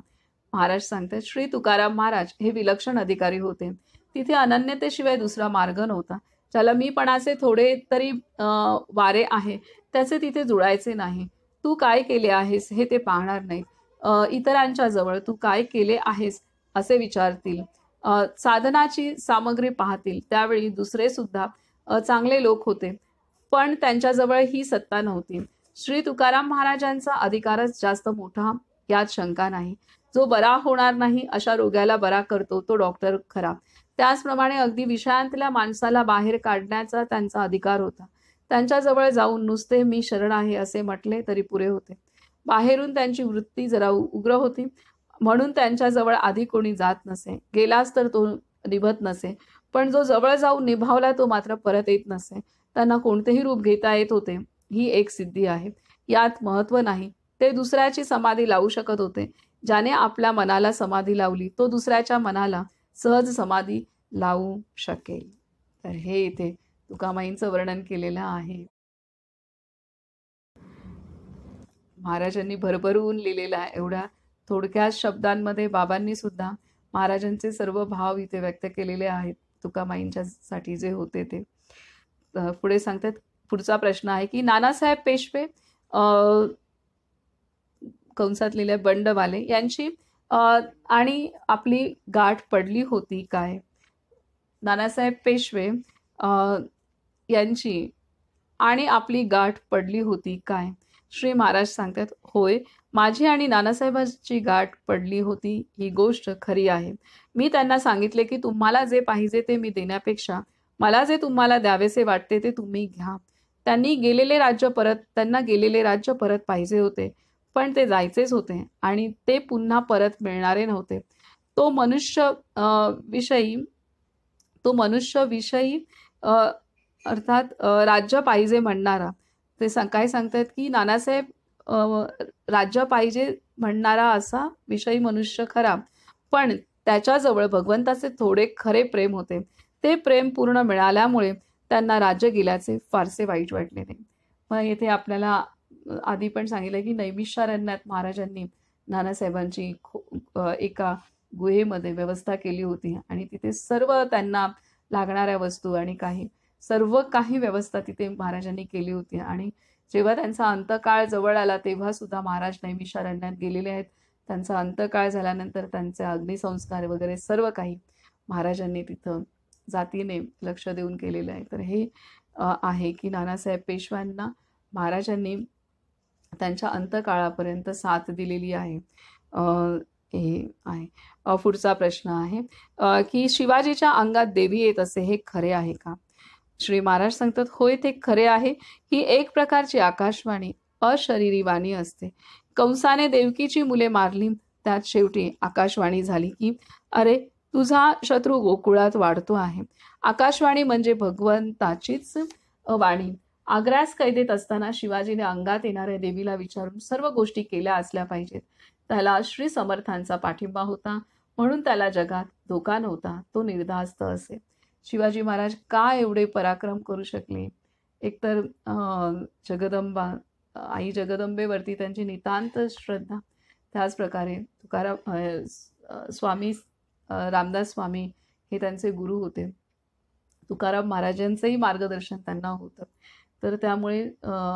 महाराज सांगतात श्री तुकाराम महाराज हे विलक्षण अधिकारी होते. तिथे अनन्यतेशिवाय दुसरा मार्ग नव्हता. ज्याला मीपणाचे थोडे तरी वारे आहे त्याचे तिथे जुळायचे नाही. तू काय केले आहेस हे ते पाहणार नाहीत. इतरांच्या जवळ तू काय केले आहेस असे विचारतील. साधनाची सामग्री पाहतील. त्यावेळी दुसरे सुद्धा चांगले लोक होते, पण त्यांच्याजवळ ही सत्ता नव्हती. श्री तुकाराम महाराजांचा अधिकारच जास्त मोठा, यात शंका नाही. जो बरा होणार नाही अशा रोग्याला बरा करतो तो डॉक्टर खरा. त्याचप्रमाणे अगदी विषयांतल्या माणसाला बाहेर काढण्याचा त्यांचा अधिकार होता. त्यांच्याजवळ जाऊन नुसते मी शरण आहे असे म्हटले तरी पुरे होते. बाहेरून त्यांची वृत्ती जरा उग्र होती म्हणून त्यांच्याजवळ आधी कोणी जात नसे. गेलाच तर तो निभत नसे, पण जो जवळ जाऊन निभावला तो मात्र परत येत नसे. त्यांना कोणतेही रूप घेता येत होते, ही एक सिद्धी आहे. यात महत्व नाही. ते दुसऱ्याची समाधी लावू शकत होते. ज्याने आपल्या मनाला समाधी लावली तो दुसऱ्याच्या मनाला सहज समाधी लावू शकेल. तर हे इथे तुकामाईंचं वर्णन केलेलं आहे. महाराजांनी भरभरून लिहिलेला आहे. एवढ्या थोडक्या शब्दांमध्ये बाबांनी सुद्धा महाराजांचे सर्व भाव इथे व्यक्त केलेले आहेत तुकामाईंच्या साठी जे होते ते. पुढे सांगतात, पुढचा प्रश्न आहे की नानासाहेब पेशवे कंसात लिहिले बंडवाले यांची आणि आपली गाठ पडली होती काय? नानासाहेब पेशवे यांची आणि आपली गाठ पडली होती काय? श्री महाराज सांगतात, होय, माझी आणि नानासाहेबांची गाठ पडली होती ही गोष्ट खरी आहे. मी त्यांना सांगितले की तुम्हाला जे पाहिजे ते मी देण्यापेक्षा मला जे तुम्हाला द्यावेसे वाटते ते तुम्ही घ्या. त्यांना गेलेले राज्य परत पाहिजे होते, पण ते जायचेच होते आणि ते पुन्हा परत मिळणारे नव्हते. तो मनुष्य विषयी अर्थात राज्य पाहिजे म्हणणारा, ते काय सांगतात की नानासाहेब राज्य पाहिजे म्हणणारा असा विषयी मनुष्य खरा, पण त्याच्याजवळ भगवंताचे थोडे खरे प्रेम होते. ते प्रेम पूर्ण मिळाल्यामुळे त्यांना राज्य गेल्याचे फारसे वाईट वाटले नाही. मग येथे आपल्याला आधी पण सांगितलं की नैमिषारण्यात महाराजांनी नानासाहेबांची एका गुहेमध्ये व्यवस्था केली होती आणि तिथे सर्व त्यांना लागणाऱ्या वस्तू आणि सर्व काही व्यवस्था तिथे महाराजांनी केली होती. आणि जेव्हा त्यांचा अंतकाळ जवळ आला तेव्हा सुद्धा महाराज नैमिषारण्यात गेलेले आहेत. त्यांचा अंतकाळ झाल्यानंतर त्यांचे अग्निसंस्कार वगैरे सर्व काही महाराजांनी तिथं जातीने लक्ष देऊन केलेलं आहे. तर हे आहे की नानासाहेब पेशव्यांना महाराजांनी त्यांच्या अंतकाळापर्यंत साथ दिलेली आहे. हे आहे. पुढचा प्रश्न आहे की शिवाजीच्या अंगात देवी येत असे हे खरे आहे का? श्री महाराज सांगतात, होय, ते खरे आहे. ही एक प्रकारची आकाशवाणी, अशरीरी वाणी असते. कंसाने देवकीची मुले मारली, त्यात शेवटी आकाशवाणी झाली की अरे, तुझा शत्रू गोकुळात वाढतो आहे. आकाशवाणी म्हणजे भगवंताचीच वाणी. आग्र्यास कैदेत असताना शिवाजीने अंगात येणाऱ्या देवीला विचारून सर्व गोष्टी केल्या असल्या पाहिजेत. त्याला श्री समर्थांचा पाठिंबा होता म्हणून त्याला जगात धोका नव्हता. तो निर्धास्त असे. शिवाजी महाराज का एवढे पराक्रम करू शकले? एकतर जगदंबा आई जगदंबेवरती त्यांची नितांत श्रद्धा. त्याचप्रकारे तुकाराम स्वामी रामदास स्वामी हे त्यांचे गुरु होते. तुकाराम महाराजांचंही मार्गदर्शन त्यांना होतं. तर त्यामुळे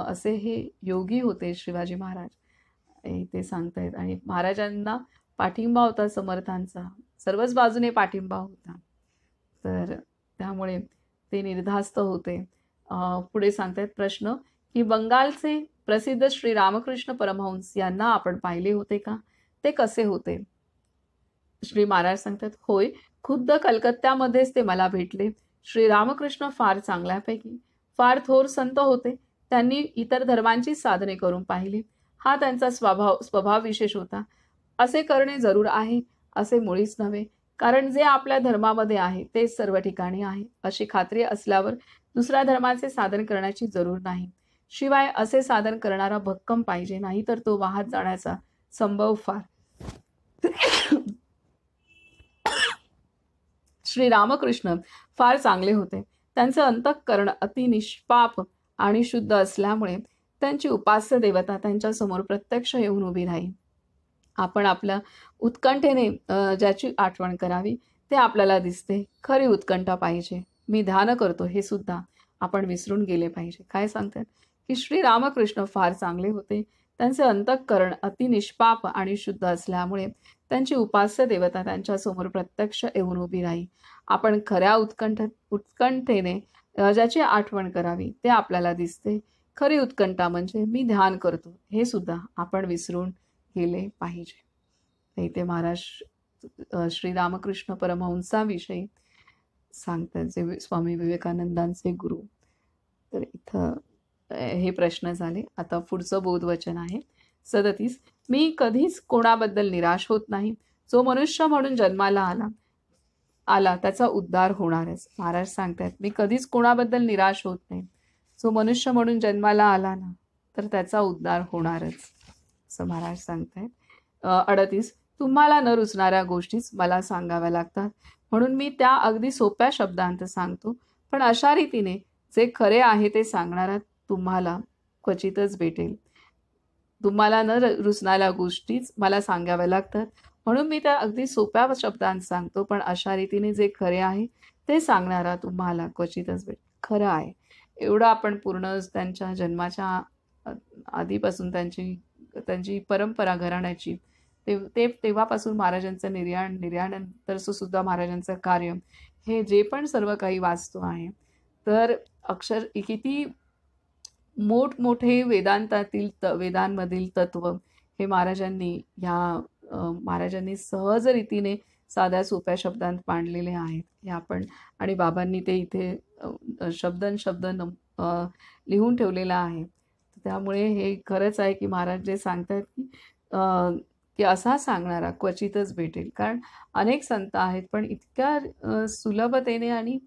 असे हे योगी होते शिवाजी महाराज, ते सांगतायत. आणि महाराजांना पाठिंबा होता समर्थांचा, सर्वच बाजूने पाठिंबा होता. तर त्यामुळे ते निर्धास्त होते. पुढे सांगतायत प्रश्न की बंगालचे प्रसिद्ध श्री रामकृष्ण परमहंस यांना आपण पाहिले होते का? ते कसे होते? श्री महाराज सांगतात, होय, खुद्द कलकत्त्यामध्येच ते मला भेटले. श्री रामकृष्ण फार चांगल्यापैकी, फार थोर संत होते. त्यांनी इतर धर्मांची साधने करून पाहिली. हा त्यांचा स्वभाव विशेष होता. असे करणे जरूर आहे असे मुळीच नव्हे, कारण जे आपल्या धर्मामध्ये आहे तेच सर्व ठिकाणी आहे अशी खात्री असल्यावर दुसऱ्या धर्माचे साधन करण्याची जरूर नाही. शिवाय असे साधन करणारा भक्कम पाहिजे, नाही तर तो वाहत जाण्याचा संभव फार. श्री रामकृष्ण फार चांगले होते. त्यांचे अंतःकरण अति निष्पाप आणि शुद्ध असल्यामुळे त्यांची उपास्य देवता त्यांच्या समोर प्रत्यक्ष येऊन उभी राहील. आपण आपल्या उत्कंठेने ज्याची आठवण करावी ते आपल्याला दिसते. खरी उत्कंठा पाहिजे. मी ध्यान करतो हे सुद्धा आपण विसरून गेले पाहिजे. काय सांगतात की श्री रामकृष्ण फार चांगले होते. त्यांचे अंतःकरण अति निष्पाप आणि शुद्ध असल्यामुळे त्यांची उपास्य देवता त्यांच्या समोर प्रत्यक्ष येऊन उभी राहील. आपण खऱ्या उत्कंठेने ज्याची आठवण करावी ते आपल्याला दिसते. खरी उत्कंठा म्हणजे मी ध्यान करतो हे सुद्धा आपण विसरून गेले पाहिजे. इथे महाराज श्री रामकृष्ण परमहंसाविषयी सांगतात, जे स्वामी विवेकानंदांचे गुरु. तर इथं हे प्रश्न झाले. आता पुढचं बोधवचन आहे 37. मी कधीच कोणाबद्दल निराश होत नाही. जो मनुष्य म्हणून जन्माला आला त्याचा उद्धार होणारच. महाराज सांगतात, मी कधीच कोणाबद्दल निराश होत नाही. जो मनुष्य म्हणून जन्माला आला ना तर त्याचा उद्धार होणारच, असं महाराज सांगतायत. 38. तुम्हाला न रुचणाऱ्या गोष्टीच मला सांगाव्या लागतात, म्हणून मी त्या अगदी सोप्या शब्दांत सांगतो. पण अशा रीतीने जे खरे आहे ते सांगणारा तुम्हाला क्वचितच भेटेल. तुम्हाला न रुचणाऱ्या गोष्टीच मला सांगाव्या लागतात, म्हणून मी त्या अगदी सोप्या शब्दांत सांगतो. पण अशा रीतीने जे खरे आहे ते सांगणारा तुम्हाला क्वचितच भेटेल. खरं आहे एवढं आपण पूर्ण त्यांच्या जन्माच्या आधीपासून त्यांची परंपरा घराण्याची तेव्हापासून महाराजांचं निर्याणानंतरचं सुद्धा महाराजांचं कार्य, हे जे पण सर्व काही वाचतो आहे तर किती मोठमोठे वेदांमधील तत्व हे महाराजांनी सहज रीतीने साध्या सोप्या शब्दांत मांडलेले आहेत. हे आपण आणि बाबांनी ते इथे शब्द लिहून ठेवलेला आहे. त्यामुळे हे खरंच आहे की महाराज जे सांगतात की असा सांगणारा क्वचितच भेटेल. कारण अनेक संत आहेत पण इतक्या सुलभतेने आणि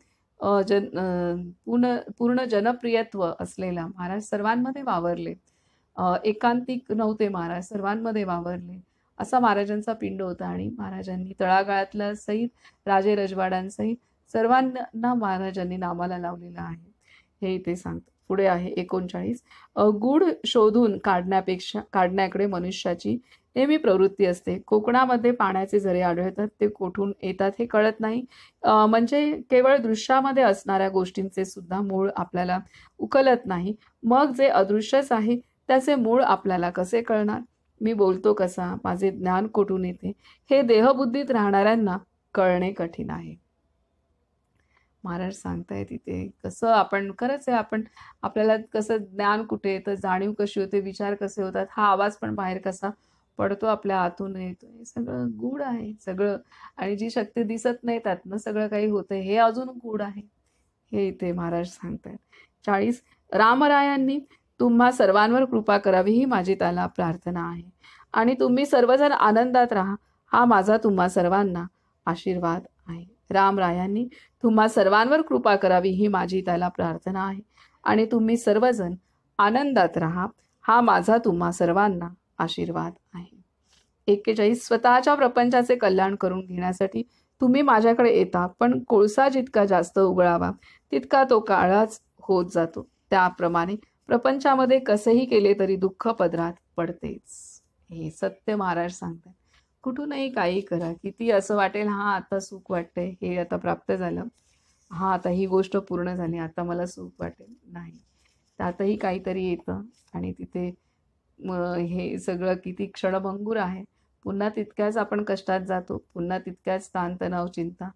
पूर्ण जनप्रियत्व असलेला महाराज सर्वांमध्ये वावरले. एकांतिक नव्हते महाराज, सर्वांमध्ये वावरले असा महाराजांचा पिंड होता. आणि महाराजांनी तळागाळातल्या सहित राजे रजवाड्यांसहित सर्वांना महाराजांनी नामाला लावलेला आहे, हे इथे सांगतो. पुढे आहे 39. गूढ शोधून काढण्याकडे मनुष्याची नेहमी प्रवृत्ती असते. कोकणामध्ये पाण्याचे झरे आढळतात, ते कोठून येतात हे कळत नाही. म्हणजे केवळ दृश्यामध्ये असणाऱ्या गोष्टींचे सुद्धा मूळ आपल्याला उकलत नाही. मग जे अदृश्यच आहे त्याचे मूळ आपल्याला कसे कळणार? मी बोलतो कसा, माझे ज्ञान कोठून येते, हे देहबुद्धीत राहणाऱ्यांना कळणे कठीण आहे. महाराज सांगताय तिथे कसं आपण खरंच आहे, आपल्याला कसं ज्ञान कुठे येतं, जाणीव कशी होते, विचार कसे होतात, हा आवाज पण बाहेर कसा पडतो, आपल्या आतून येतो, हे सगळं गूढ आहे सगळं. आणि जी शक्ती दिसत नाही त्यातनं सगळं काही होतं, हे अजून गूढ आहे, हे इथे महाराज सांगतायत. 40. रामरायांनी तुम्हा सर्वांवर कृपा करावी ही माझी त्याला प्रार्थना आहे. आणि तुम्ही सर्वजण आनंदात राहा हा माझा तुम्हा सर्वांना आशीर्वाद आहे. रामरायांनी तुम्हा सर्वांवर कृपा करावी ही माझी त्याला प्रार्थना आहे. आणि तुम्ही सर्वजण आनंदात राहा हा माझा तुम्हा सर्वांना आशीर्वाद आहे. 41. स्वतःच्या प्रपंचाचे कल्याण करून घेण्यासाठी तुम्ही माझ्याकडे येता, पण कोळसा जितका जास्त उघळावा तितका तो काळाच होत जातो. त्याप्रमाणे प्रपंचामध्ये कसेही केले तरी दुःख पदरात पडतेच. हे सत्य महाराज सांगतात. कुठूनही काही करा, किती असं वाटेल हा आता सुख वाटतंय, हे आता प्राप्त झालं, हा आता ही गोष्ट पूर्ण झाली, आता मला सुख वाटेल, नाही. त्यातही काहीतरी येतं आणि तिथे हे सगळं किती क्षणभंगूर आहे. पुन्हा तितक्याच आपण कष्टात जातो, पुन्हा तितक्याच ताणतणाव चिंता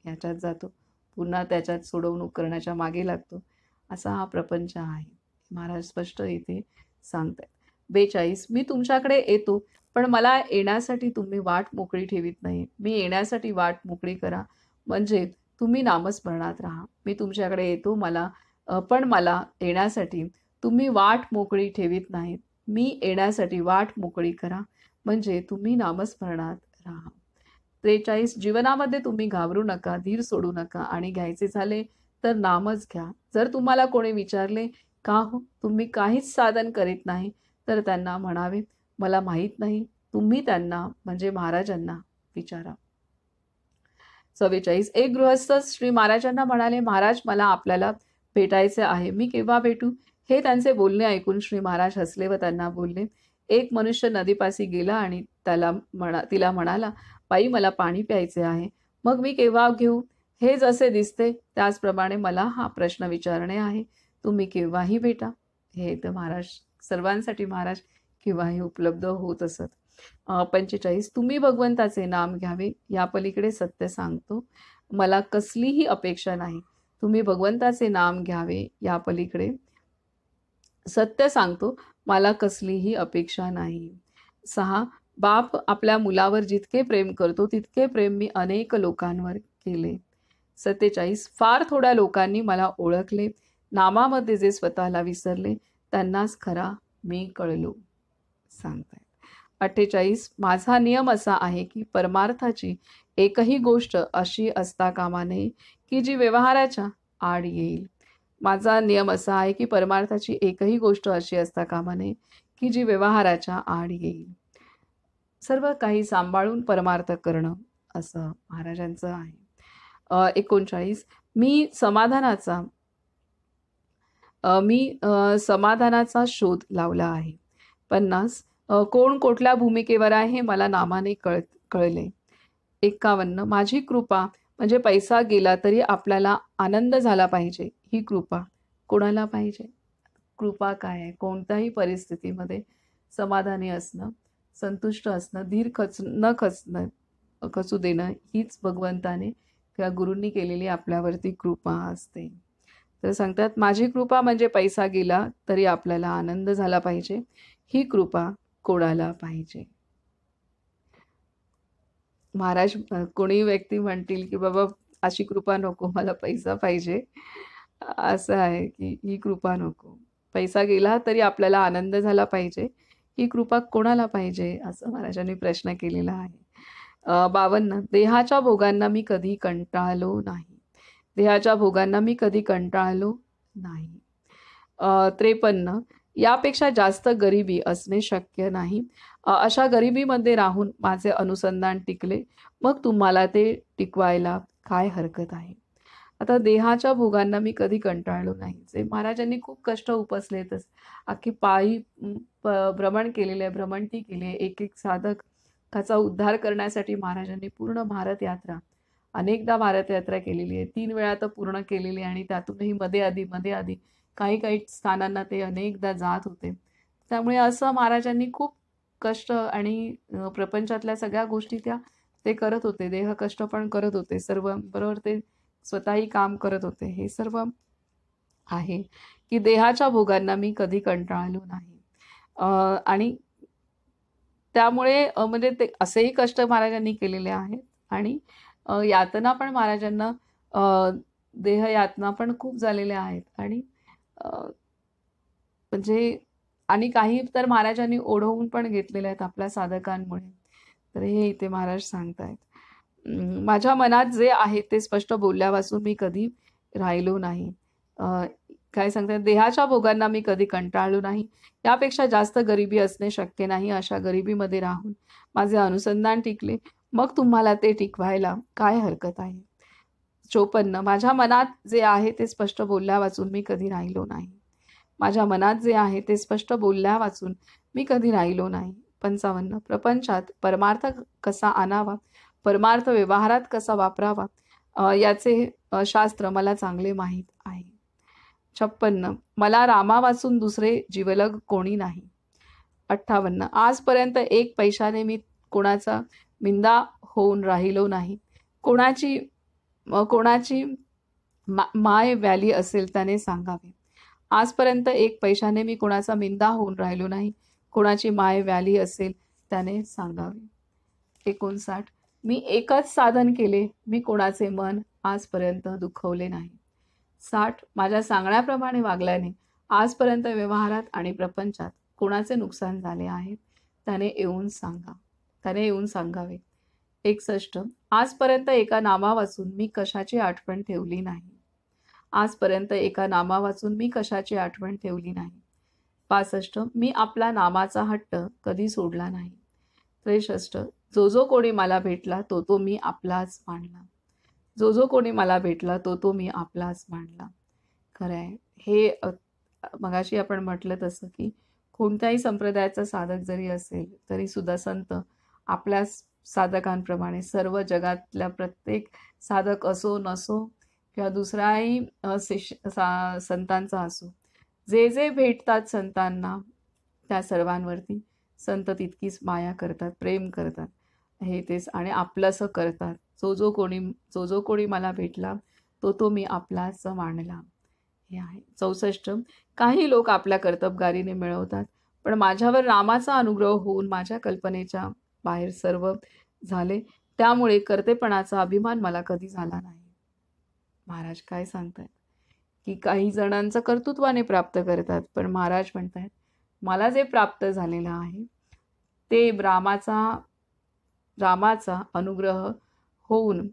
ह्याच्यात जातो, पुन्हा त्याच्यात सोडवणूक करण्याच्या मागे लागतो. असा हा प्रपंच आहे. महाराज स्पष्ट इथे सांगतायत. 42 मी तुमच्याकडे येतो, पण मला येण्यासाठी तुम्ही वाट मोकळी ठेवीत नाही. मी येण्यासाठी वाट मोकळी करा, म्हणजे तुम्ही नामस्मरणात राहा. मी तुमच्याकडे येतो पण मला येण्यासाठी तुम्ही वाट मोकळी ठेवीत नाहीत. मी येण्यासाठी वाट मोकळी करा, म्हणजे तुम्ही नामस्मरणात राहा. 43 जीवनामध्ये तुम्ही घाबरू नका, धीर सोडू नका आणि घ्यायचे झाले तर नामच घ्या. जर तुम्हाला कोणी विचारले, का हो तुम्ही काहीच साधन करीत नाही, तर त्यांना म्हणावे, मला माहीत नाही. तुम्ही त्यांना म्हणजे महाराजांना विचारा. 44 एक गृहस्थ श्री महाराजांना म्हणाले, महाराज मला आपल्याला भेटायचे आहे, मी केव्हा भेटू? हे त्यांचे बोलणे ऐकून श्री महाराज हसले व त्यांना बोलले, एक मनुष्य नदीपाशी गेला आणि तिला म्हणाला, बाई मला पाणी प्यायचे आहे, मग मी केव्हा घेऊ? हे जसे दिसते त्याचप्रमाणे मला हा प्रश्न विचारणे आहे, तुम्ही केव्हाही भेटा. हे तर महाराज सर्वांसाठी महाराज केव्हाही उपलब्ध होत असत. 45 तुम्ही भगवंताचे नाम घ्यावे, या पलीकडे सत्य सांगतो, मला कसलीही अपेक्षा नाही. तुम्ही भगवंताचे नाम घ्यावे, या पलीकडे सत्य सांगतो, मला कसलीही अपेक्षा नाही. 6 बाप आपल्या मुलावर जितके प्रेम करतो तितके प्रेम मी अनेक लोकांवर केले. 47 फार थोड्या लोकांनी मला ओळखले, नामामध्ये जे स्वतःला विसरले त्यांनाच खरा मी कळलो. सांगतायत. 48 माझा नियम असा आहे की परमार्थाची एकही गोष्ट अशी असता कामा नये की जी व्यवहाराच्या आड येईल. माझा नियम असा आहे की परमार्थाची एकही गोष्ट अशी असता कामा नये की जी व्यवहाराच्या आड येईल. सर्व काही सांभाळून परमार्थ करणं असं महाराजांचं आहे. 39 मी समाधानाचा शोध लावला आहे. 50 कोण कुठल्या भूमिकेवर आहे मला नामाने कळले. 51 माझी कृपा म्हणजे पैसा गेला तरी आपल्याला आनंद झाला पाहिजे, ही कृपा कोणाला पाहिजे? कृपा काय आहे? कोणत्याही परिस्थितीमध्ये समाधानी असणं, संतुष्ट असणं, धीर खचू देणं, हीच भगवंताने किंवा गुरूंनी केलेली आपल्यावरती कृपा असते. तर सांगतात माझी कृपा म्हणजे पैसा गेला तरी आपल्याला आनंद झाला पाहिजे, ही कृपा कोणाला पाहिजे? महाराज कोणी व्यक्ती म्हणतील की बाबा अशी कृपा नको, मला पैसा पाहिजे, असं आहे की ही कृपा नको. पैसा गेला तरी आपल्याला आनंद झाला पाहिजे, ही कृपा कोणाला पाहिजे असं महाराजांनी प्रश्न केलेला आहे. 52 देहाच्या भोगांना मी कधी कंटाळलो नाही. देहाच्या भोगांना मी कधी कंटाळलो नाही. 53 यापेक्षा जास्त गरिबी असणे शक्य नाही. अशा गरिबीमध्ये राहून माझे अनुसंधान टिकले, मग तुम्हाला ते टिकवायला काय हरकत आहे? आता देहाच्या भोगांना मी कधी कंटाळलो नाही. जे महाराजांनी खूप कष्ट उपसलेतच, अख्खी पायी भ्रमण केलेले आहे, भ्रमंती केली आहे. एक एक साधकाचा उद्धार करण्यासाठी महाराजांनी पूर्ण भारत यात्रा अनेकदा भारत यात्रा केलेली आहे. 3 वेळा तर पूर्ण केलेली आहे आणि त्यातूनही मध्ये आधी काही स्थानांना ते अनेकदा जात होते. त्यामुळे असं महाराजांनी खूप कष्ट आणि प्रपंचातल्या सगळ्या गोष्टी ते करत होते. देह कष्ट पण करत होते सर्व, बरोबर ते स्वतःही काम करत होते. हे सर्व आहे की देहाच्या भोगांना मी कधी कंटाळलो नाही. आणि त्यामुळे म्हणजे ते असेही कष्ट महाराजांनी केलेले आहेत आणि यातना पण महाराजांना देह यातना पण खूप झालेल्या आहेत आणि म्हणजे आणि काही तर महाराजांनी ओढवून पण घेतलेले आहेत आपल्या साधकांमुळे. तर हे इथे महाराज सांगतायत. माझ्या मनात जे आहे ते स्पष्ट बोलल्यापासून मी कधी राहिलो नाही. काय सांगतात देहाच्या भोगांना मी कधी कंटाळलो नाही. यापेक्षा जास्त गरिबी असणे शक्य नाही. अशा गरिबीमध्ये राहून माझे अनुसंधान टिकले, मग तुम्हाला ते टिकवायला काय हरकत आहे? 54 माझ्या मनात जे आहे ते स्पष्ट बोलल्या वाचून मी कधी राहिलो नाही. माझ्या मनात जे आहे ते स्पष्ट बोलल्या वाचून मी कधी राहिलो नाही. 55 प्रपंचात परमार्थ कसा आणावा, परमार्थ व्यवहारात कसा वापरावा, याचे शास्त्र मला चांगले माहीत आहे. 56. मला रामा वाचून दुसरे जिवलग कोणी नाही. 58. आजपर्यंत एक पैशाने मी कोणाचा मिंदा होऊन राहिलो नाही. कोणाची माय व्याली असेल त्याने सांगावे. आजपर्यंत एक पैशाने मी कोणाचा मिंदा होऊन राहिलो नाही. कोणाची माय व्याली असेल त्याने सांगावे. 59. मी एकच साधन केले, मी कोणाचे मन आजपर्यंत दुखवले नाही. 60. माझ्या सांगण्याप्रमाणे वागल्याने आजपर्यंत व्यवहारात आणि प्रपंचात कोणाचे नुकसान झाले आहे त्याने येऊन सांगावे. 61. आजपर्यंत एका नामा वाचून मी कशाची आठवण ठेवली नाही. आजपर्यंत एका नामा वाचून मी कशाची आठवण ठेवली नाही. 65. मी आपला नामाचा हट्ट कधी सोडला नाही. 63. जो कोणी मला भेटला तो मी आपलाच मानला. जो कोणी मला भेटला तो मी आपलाच मानला. खरं आहे. हे मगाशी आपण म्हटलं तसं की कोणत्याही संप्रदायाचा साधक जरी असेल तरी सुद्धा संत आपल्या साधकांप्रमाणे सर्व जगातल्या प्रत्येक साधक असो नसो किंवा दुसराही संतांचा असो, जे भेटतात संतांना त्या सर्वांवरती संत तितकीच माया करतात, प्रेम करतात. हे तेच आणि आपलंसं करतात. जो कोणी मला भेटला तो मी आपलाच मानला. हे आहे. 64. काही लोक आपल्या कर्तबगारीने मिळवतात, पण माझ्यावर रामाचा अनुग्रह होऊन माझ्या कल्पनेच्या बाहेर सर्व झाले, त्यामुळे कर्तेपणाचा अभिमान मला कधी झाला नाही. महाराज काय सांगतायत की काही जणांचं कर्तृत्वाने प्राप्त करतात, पण महाराज म्हणतायत मला जे प्राप्त झालेलं आहे ते रामाचा अनुग्रह होऊन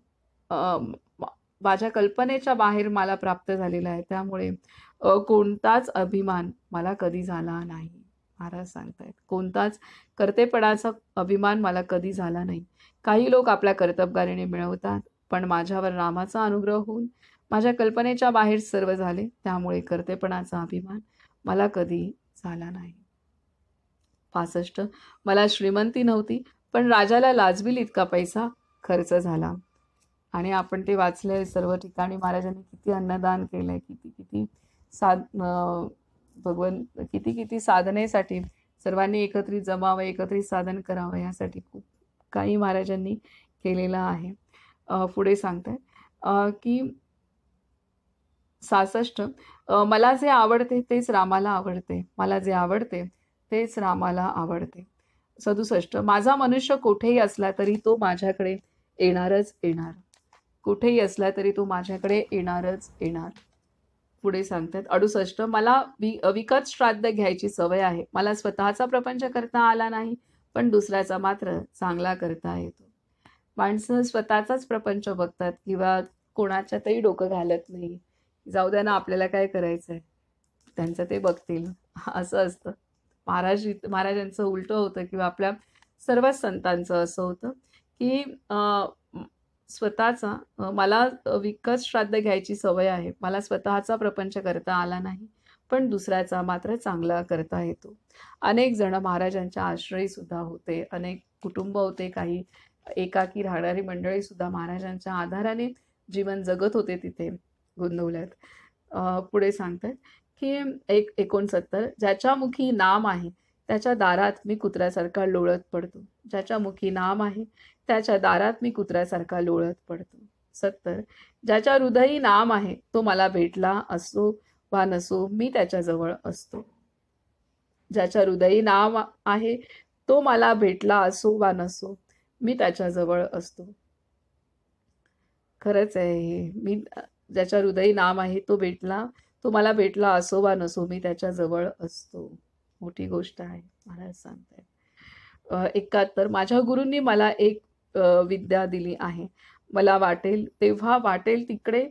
माझ्या कल्पनेच्या बाहेर मला प्राप्त झालेला आहे, त्यामुळे कोणताच अभिमान मला कधी झाला नाही. महाराज सांगतायत कोणताच कर्तेपणाचा अभिमान मला कधी झाला नाही. काही लोक आपल्या कर्तबगारीने मिळवतात, पण माझ्यावर रामाचा अनुग्रह होऊन माझ्या कल्पनेच्या बाहेर सर्व झाले, त्यामुळे कर्तेपणाचा अभिमान मला कधी झाला नाही. 65. मला श्रीमंती नव्हती, पण राजाला लाजवील इतका पैसा खर्च झाला. आणि आपण ते वाचले सर्व ठिकाणी महाराजांनी किती अन्नदान केलंय, किती किती साधनेसाठी सर्वांनी एकत्रित जमावं, एकत्रित साधन करावं, यासाठी खूप काही महाराजांनी केलेलं आहे. पुढे सांगतायत की 66. मला जे आवडते तेच रामाला आवडते, मला जे आवडते तेच रामाला आवडते. 67. माझा मनुष्य कुठेही असला तरी तो माझ्याकडे येणारच येणार. कुठेही असला तरी तो माझ्याकडे येणारच येणार. पुढे सांगतात 68. मला विकत श्राद्ध घ्यायची सवय आहे. मला स्वतःचा प्रपंच करता आला नाही, पण दुसऱ्याचा मात्र चांगला करता येतो. माणसं स्वतःचाच प्रपंच बघतात किंवा कोणाच्यातही डोकं घालत नाही. जाऊ द्या ना, आपल्याला काय करायचंय, त्यांचं ते बघतील असं असतं. महाराजांचं उलटं होतं किंवा आपल्या सर्वच संतांचं असं होतं की मला विकत श्राद्ध घ्यायची सवय आहे. मला स्वतःचा प्रपंच करता आला नाही, पण दुसऱ्याचा मात्र चांगला करता येतो. अनेक जण महाराजांच्या आश्रयी सुद्धा होते, अनेक कुटुंब होते, काही एकाकी राहणारी मंडळी सुद्धा महाराजांच्या आधाराने जीवन जगत होते तिथे गोंदवल्यात. पुढे सांगतात की 69. ज्याच्या मुखी नाम आहे त्याच्या दारात मी कुत्र्यासारखा लोळत पडतो. ज्याच्या मुखी नाम आहे त्याच्या दारात मी कुत्र्यासारखा लोळत पडतो. 70. ज्याच्या हृदयी नाम आहे तो मला भेटला असो वा नसो मी त्याच्याजवळ असतो. ज्याच्या हृदयी नाम आहे तो मला भेटला असो वा नसो मी त्याच्याजवळ असतो. खरंच आहे हे. मी ज्याच्या हृदयी नाम आहे तो मला भेटला असो वा नसो मी त्याच्याजवळ असतो. मोठी गोष्ट आहे. महाराज सांगतायत. 71. माझ्या गुरूंनी मला एक विद्या दिली आहे. मला वाटेल तेव्हा वाटेल तिकडे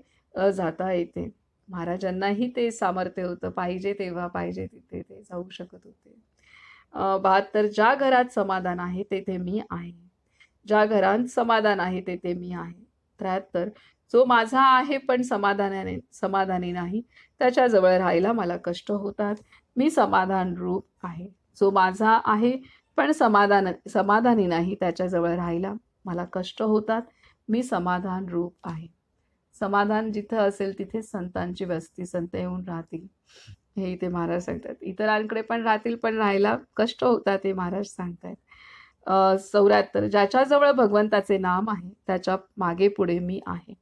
जाता येते. महाराजांनाही ते सामर्थ्य होतं. पाहिजे तेव्हा पाहिजे तिथे ते जाऊ शकत होते. 72. ज्या घरात समाधान आहे तेथे मी आहे. ज्या घरात समाधान आहे तेथे मी आहे. 73. जो माझा आहे पण समाधानी नाही त्याच्याजवळ राहायला मला कष्ट होतात. मी समाधान रूप आहे. जो माझा आहे पण समाधानी नाही त्याच्याजवळ राहायला मला कष्ट होतात. मी समाधान रूप आहे. समाधान जिथं असेल तिथे संतांची वस्ती, संत येऊन राहतील, हे इथे महाराज सांगतात. इतरांकडे पण राहतील, पण राहायला कष्ट होतात हे महाराज सांगतायत. 74 ज्याच्याजवळ भगवंताचे नाम आहे त्याच्या मागे पुढे मी आहे.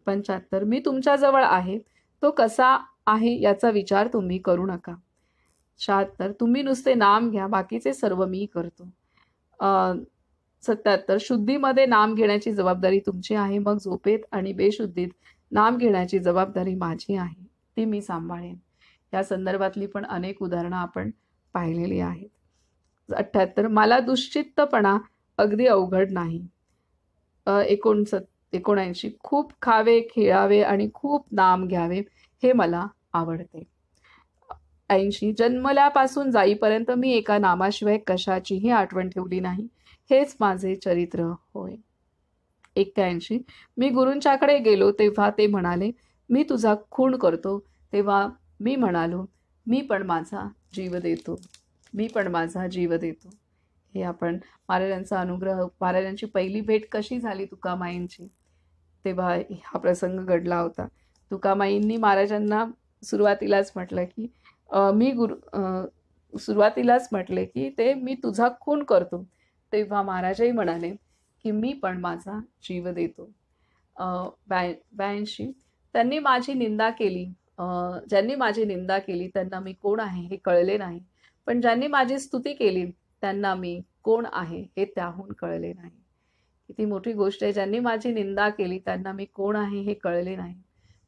75 मी तुमच्याजवळ आहे, तो कसा आहे याचा विचार तुम्ही करू नका. 76 तुम्ही नुसते नाम घ्या, बाकीचे सर्व मी करतो. 77 शुद्धीमध्ये नाम घेण्याची जबाबदारी तुमची आहे, मग झोपेत आणि बेशुद्धीत नाम घेण्याची जबाबदारी माझी आहे, ती मी सांभाळेन. या संदर्भातली पण अनेक उदाहरणं आपण पाहिलेली आहेत. 78 मला दुश्चित्तपणा अगदी अवघड नाही. 79 खूप खावे, खेळावे आणि खूप नाम घ्यावे हे मला आवडते. 80 जन्मल्यापासून जाईपर्यंत मी एका नामाशिवाय कशाचीही आठवण ठेवली नाही, हेच माझे चरित्र होय. 81 मी गुरूंच्याकडे गेलो तेव्हा ते म्हणाले, मी तुझा खून करतो. तेव्हा मी म्हणालो, मी पण माझा जीव देतो, मी पण माझा जीव देतो. हे आपण महाराजांचा अनुग्रह, महाराजांची पहिली भेट कशी झाली तुकामाईंची, तेव्हा हा प्रसंग घडला होता. तुकामाईंनी महाराजांना सुरुवातीलाच म्हटलं की सुरुवातीलाच म्हटले की ते मी तुझा खून करतो. तेव्हा महाराजही म्हणाले की मी पण माझा जीव देतो. 82 त्यांनी माझी निंदा केली, ज्यांनी माझी निंदा केली त्यांना मी कोण आहे हे कळले नाही, पण ज्यांनी माझी स्तुती केली त्यांना मी कोण आहे हे त्याहून कळले नाही. किती मोठी गोष्ट आहे. ज्यांनी माझी निंदा केली त्यांना मी कोण आहे हे कळले नाही,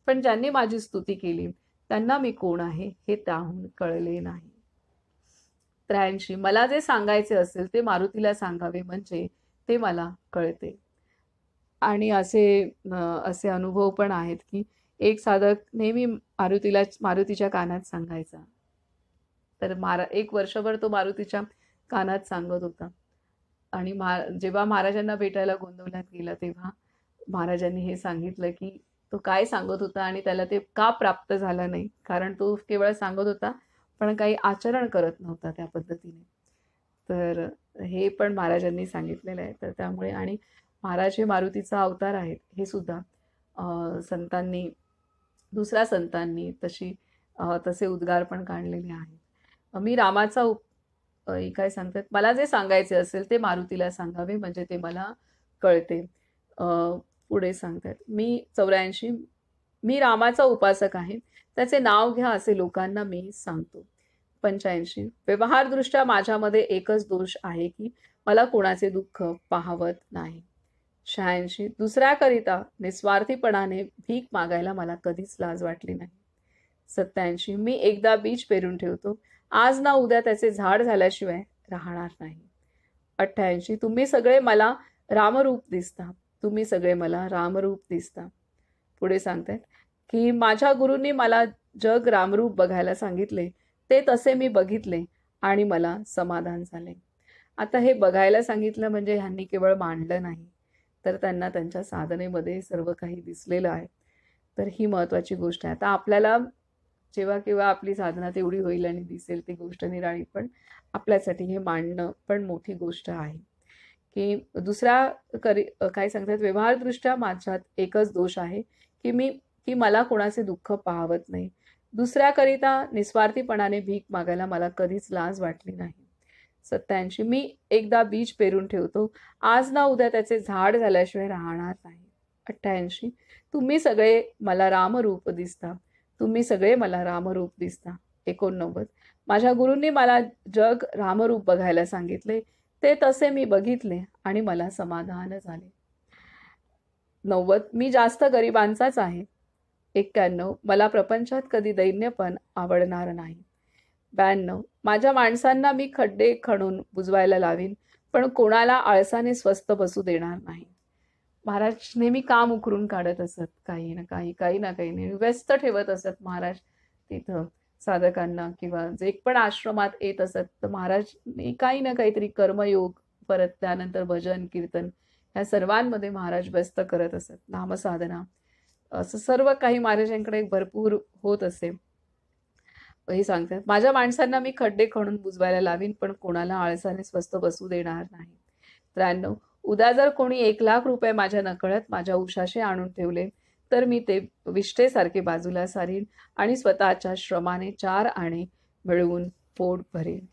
पण ज्यांनी माझी स्तुती केली त्यांना मी कोण आहे हे त्याहून कळले नाही. 83 मला जे सांगायचे असेल ते मारुतीला सांगावे, म्हणजे ते मला कळते. आणि असे अनुभव पण आहेत की एक साधक नेहमी मारुतीच्या कानात सांगायचा. तर 1 वर्षभर तो मारुतीच्या कानात सांगत होता. आणि जेव्हा महाराजांना भेटायला गोंदवल्यात गेला तेव्हा महाराजांनी हे सांगितलं की तो काय सांगत होता आणि त्याला ते का प्राप्त झालं नाही, कारण तो केवळ सांगत होता पण काही आचरण करत नव्हता त्या पद्धतीने. तर हे पण महाराजांनी सांगितलेलं आहे. तर त्यामुळे आणि महाराज हे मारुतीचा अवतार आहेत हे सुद्धा संतांनी, दुसऱ्या संतांनी तसे उद्गार पण काढलेले आहेत. मी रामाचा काय सांगतात, मला जे सांगायचे असेल ते मारुतीला सांगावे, म्हणजे ते मला कळते. पुढे सांगतात 84 मी रामाचा उपासक आहे, त्याचे नाव घ्या असे लोकांना मी सांगतो. 85 व्यवहारदृष्ट्या माझ्यामध्ये एकच दोष आहे की मला कोणाचे दुःख पाहवत नाही. 86 दुसऱ्याकरिता निस्वार्थीपणाने भीक मागायला मला कधीच लाज वाटली नाही. 87 मी एकदा बीज पेरून ठेवतो, आज ना उद्या त्याचे झाड झाल्याशिवाय राहणार नाही. 88 तुम्ही सगळे मला रामरूप दिसता, तुम्ही सगळे मला रामरूप दिसता. पुढे सांगतात की माझ्या गुरूंनी मला जग रामरूप बघायला सांगितले, ते तसे मी बघितले आणि मला समाधान झाले. आता हे बघायला सांगितलं म्हणजे ह्यांनी केवळ मांडलं नाही, तर त्यांना त्यांच्या साधनेमध्ये सर्व काही दिसलेलं आहे. तर ही महत्त्वाची गोष्ट आहे. आता आपल्याला जेव्हा केव्हा आपली साधना तेवढी होईल आणि दिसेल ती गोष्ट निराळी, पण आपल्यासाठी हे मांडणं पण मोठी गोष्ट आहे. की काय सांगतात, व्यवहारदृष्ट्या माझ्यात एकच दोष आहे की मला कोणाचे दुःख पाहवत नाही. दुसऱ्याकरिता निस्वार्थीपणाने भीक मागायला मला कधीच लाज वाटली नाही. 87 मी एकदा बीज पेरून ठेवतो, आज ना उद्या त्याचे झाड झाल्याशिवाय राहणार नाही. 88 तुम्ही सगळे मला रामरूप दिसता, तुम्ही सगळे मला रामरूप दिसता. 89 माझ्या गुरूंनी मला जग रामरूप बघायला सांगितले, ते तसे मी बघितले आणि मला समाधान झाले. 90 मी जास्त गरिबांचाच आहे. 91 मला प्रपंचात कधी दैन्यपण आवडणार नाही. 92 माझ्या माणसांना मी खड्डे खणून बुजवायला लावीन, पण कोणाला आळसाने स्वस्थ बसू देणार नाही. महाराज नेहमी काम उकरून काढत असत, काही ना काही नेहमी व्यस्त ठेवत असत महाराज तिथं साधकांना, किंवा जे पण आश्रमात येत असत तर महाराज काही ना काहीतरी कर्मयोग, परत त्यानंतर भजन कीर्तन, ह्या सर्वांमध्ये महाराज व्यस्त करत असत. नामसाधना, असं सर्व काही महाराजांकडे भरपूर होत असे. हे सांगतात माझ्या माणसांना मी खड्डे खणून बुजवायला लावीन, पण कोणाला आळसाने स्वस्थ बसू देणार नाही. 93 उद्या जर कोणी 1,00,000 रुपये माझ्या नकळत माझ्या उशाशी आणून ठेवले तर मी ते विष्ठेसारखे बाजूला सारीन आणि स्वतःच्या श्रमाने 4 आणे मिळवून पोट भरेन.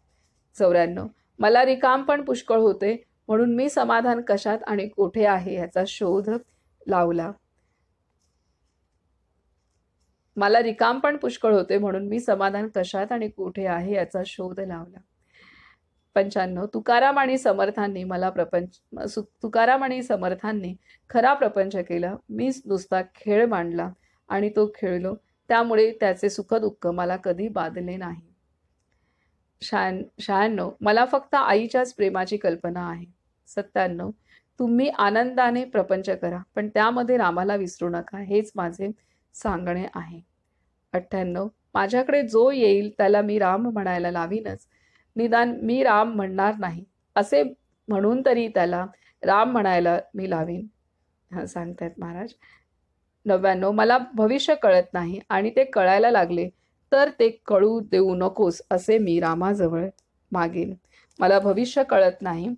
94. मला रिकामपण पुष्कळ होते म्हणून मी समाधान कशात आणि कोठे आहे याचा शोध लावला. मला रिकामपण पुष्कळ होते म्हणून मी समाधान कशात आणि कुठे आहे याचा शोध लावला. 95. तुकाराम आणि समर्थांनी खरा प्रपंच केला. मी नुसता खेळ मांडला आणि तो खेळलो, त्यामुळे त्याचे सुखदुःख मला कधी बाधले नाही. 96. मला फक्त आईच्याच प्रेमाची कल्पना आहे. 97. तुम्ही आनंदाने प्रपंच करा, पण त्यामध्ये रामाला विसरू नका, हेच माझे सांगणे आहे. 98. माझ्याकडे जो येईल त्याला मी राम म्हणायला लावीनच, निदान मी राम म्हणणार नाही असे म्हणून तरी त्याला राम म्हणायला मी लावीन, सांगतायत महाराज. 99. मला भविष्य कळत नाही आणि ते कळायला लागले तर ते कळू देऊ नकोस असे मी रामाजवळ मागेन. मला भविष्य कळत नाही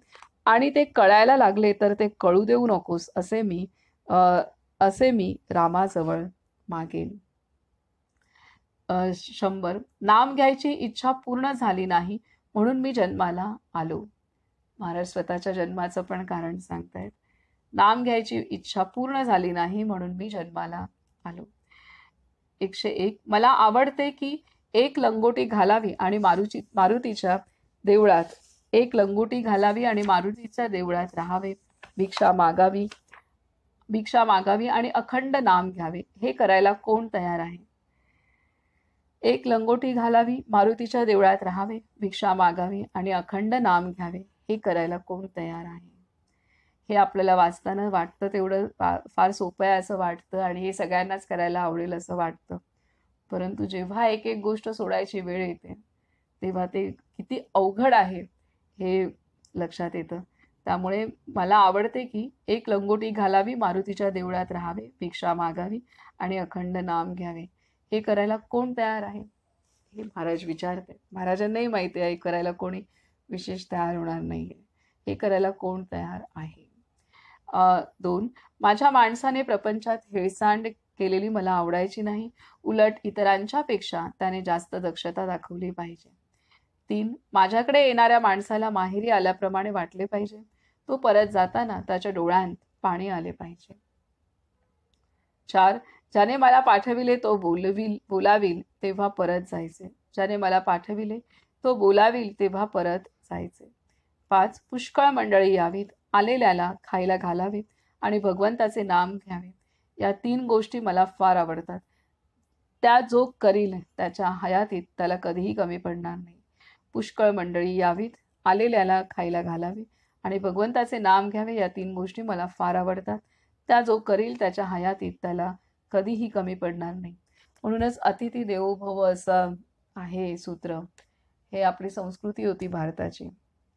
आणि ते कळायला लागले तर ते कळू देऊ नकोस असे मी रामाजवळ मागेन. 100. नाम घ्यायची इच्छा पूर्ण झाली नाही म्हणून मी जन्माला आलो. महाराज स्वतःच्या जन्माचं पण कारण सांगतायत. नाम घ्यायची इच्छा पूर्ण झाली नाही म्हणून मी जन्माला आलो. 101. मला आवडते की एक लंगोटी घालावी आणि मारुतीच्या देवळात राहावे, भिक्षा मागावी आणि अखंड नाम घ्यावे. हे करायला कोण तयार आहे? एक लंगोटी घालावी, मारुतीच्या देवळात राहावे, भिक्षा मागावी आणि अखंड नाम घ्यावे. हे करायला कोण तयार आहे? हे आपल्याला वाचताना वाटतं तेवढं फार सोपं आहे असं वाटतं आणि हे सगळ्यांनाच करायला आवडेल असं वाटतं. परंतु जेव्हा एक एक गोष्ट सोडायची वेळ येते तेव्हा ते किती अवघड आहे हे लक्षात येतं. त्यामुळे मला आवडते की एक लंगोटी घालावी, मारुतीच्या देवळात राहावे, भिक्षा मागावी आणि अखंड नाम घ्यावे. हे करायला कोण तयार आहे? हे महाराज विचारते. महाराजांनाही माहिती आहे करायला कोणी विशेष तयार होणार नाहीये. हे करायला कोण तयार आहे? 2. माझ्या माणसाने प्रपंचात हेळसांड केलेली मला आवडायची नाही. उलट इतरांच्या पेक्षा त्याने जास्त दक्षता दाखवली पाहिजे. 3. माझ्याकडे येणाऱ्या माणसाला माहेरी आल्याप्रमाणे वाटले पाहिजे. तो परत जाताना त्याच्या डोळ्यांत पाणी आले पाहिजे. 4. ज्याने मला पाठविले तो बोलावील तेव्हा परत जायचे. ज्याने मला पाठविले तो बोलावील तेव्हा परत जायचे. 5. पुष्कळ मंडळी यावीत, आलेल्याला खायला घालावीत आणि भगवंताचे नाम घ्यावे. या 3 गोष्टी मला फार आवडतात. त्या जो करील त्याच्या हयातीत त्याला कधीही कमी पडणार नाही. पुष्कळ मंडळी यावीत, आलेल्याला खायला घालावे आणि भगवंताचे नाम घ्यावे. या 3 गोष्टी मला फार आवडतात. त्या जो करील त्याच्या हयातीत त्याला कधीही कमी पडणार नाही. म्हणूनच अतिथी देवो भव असं आहे सूत्र. हे आपली संस्कृती होती भारताची.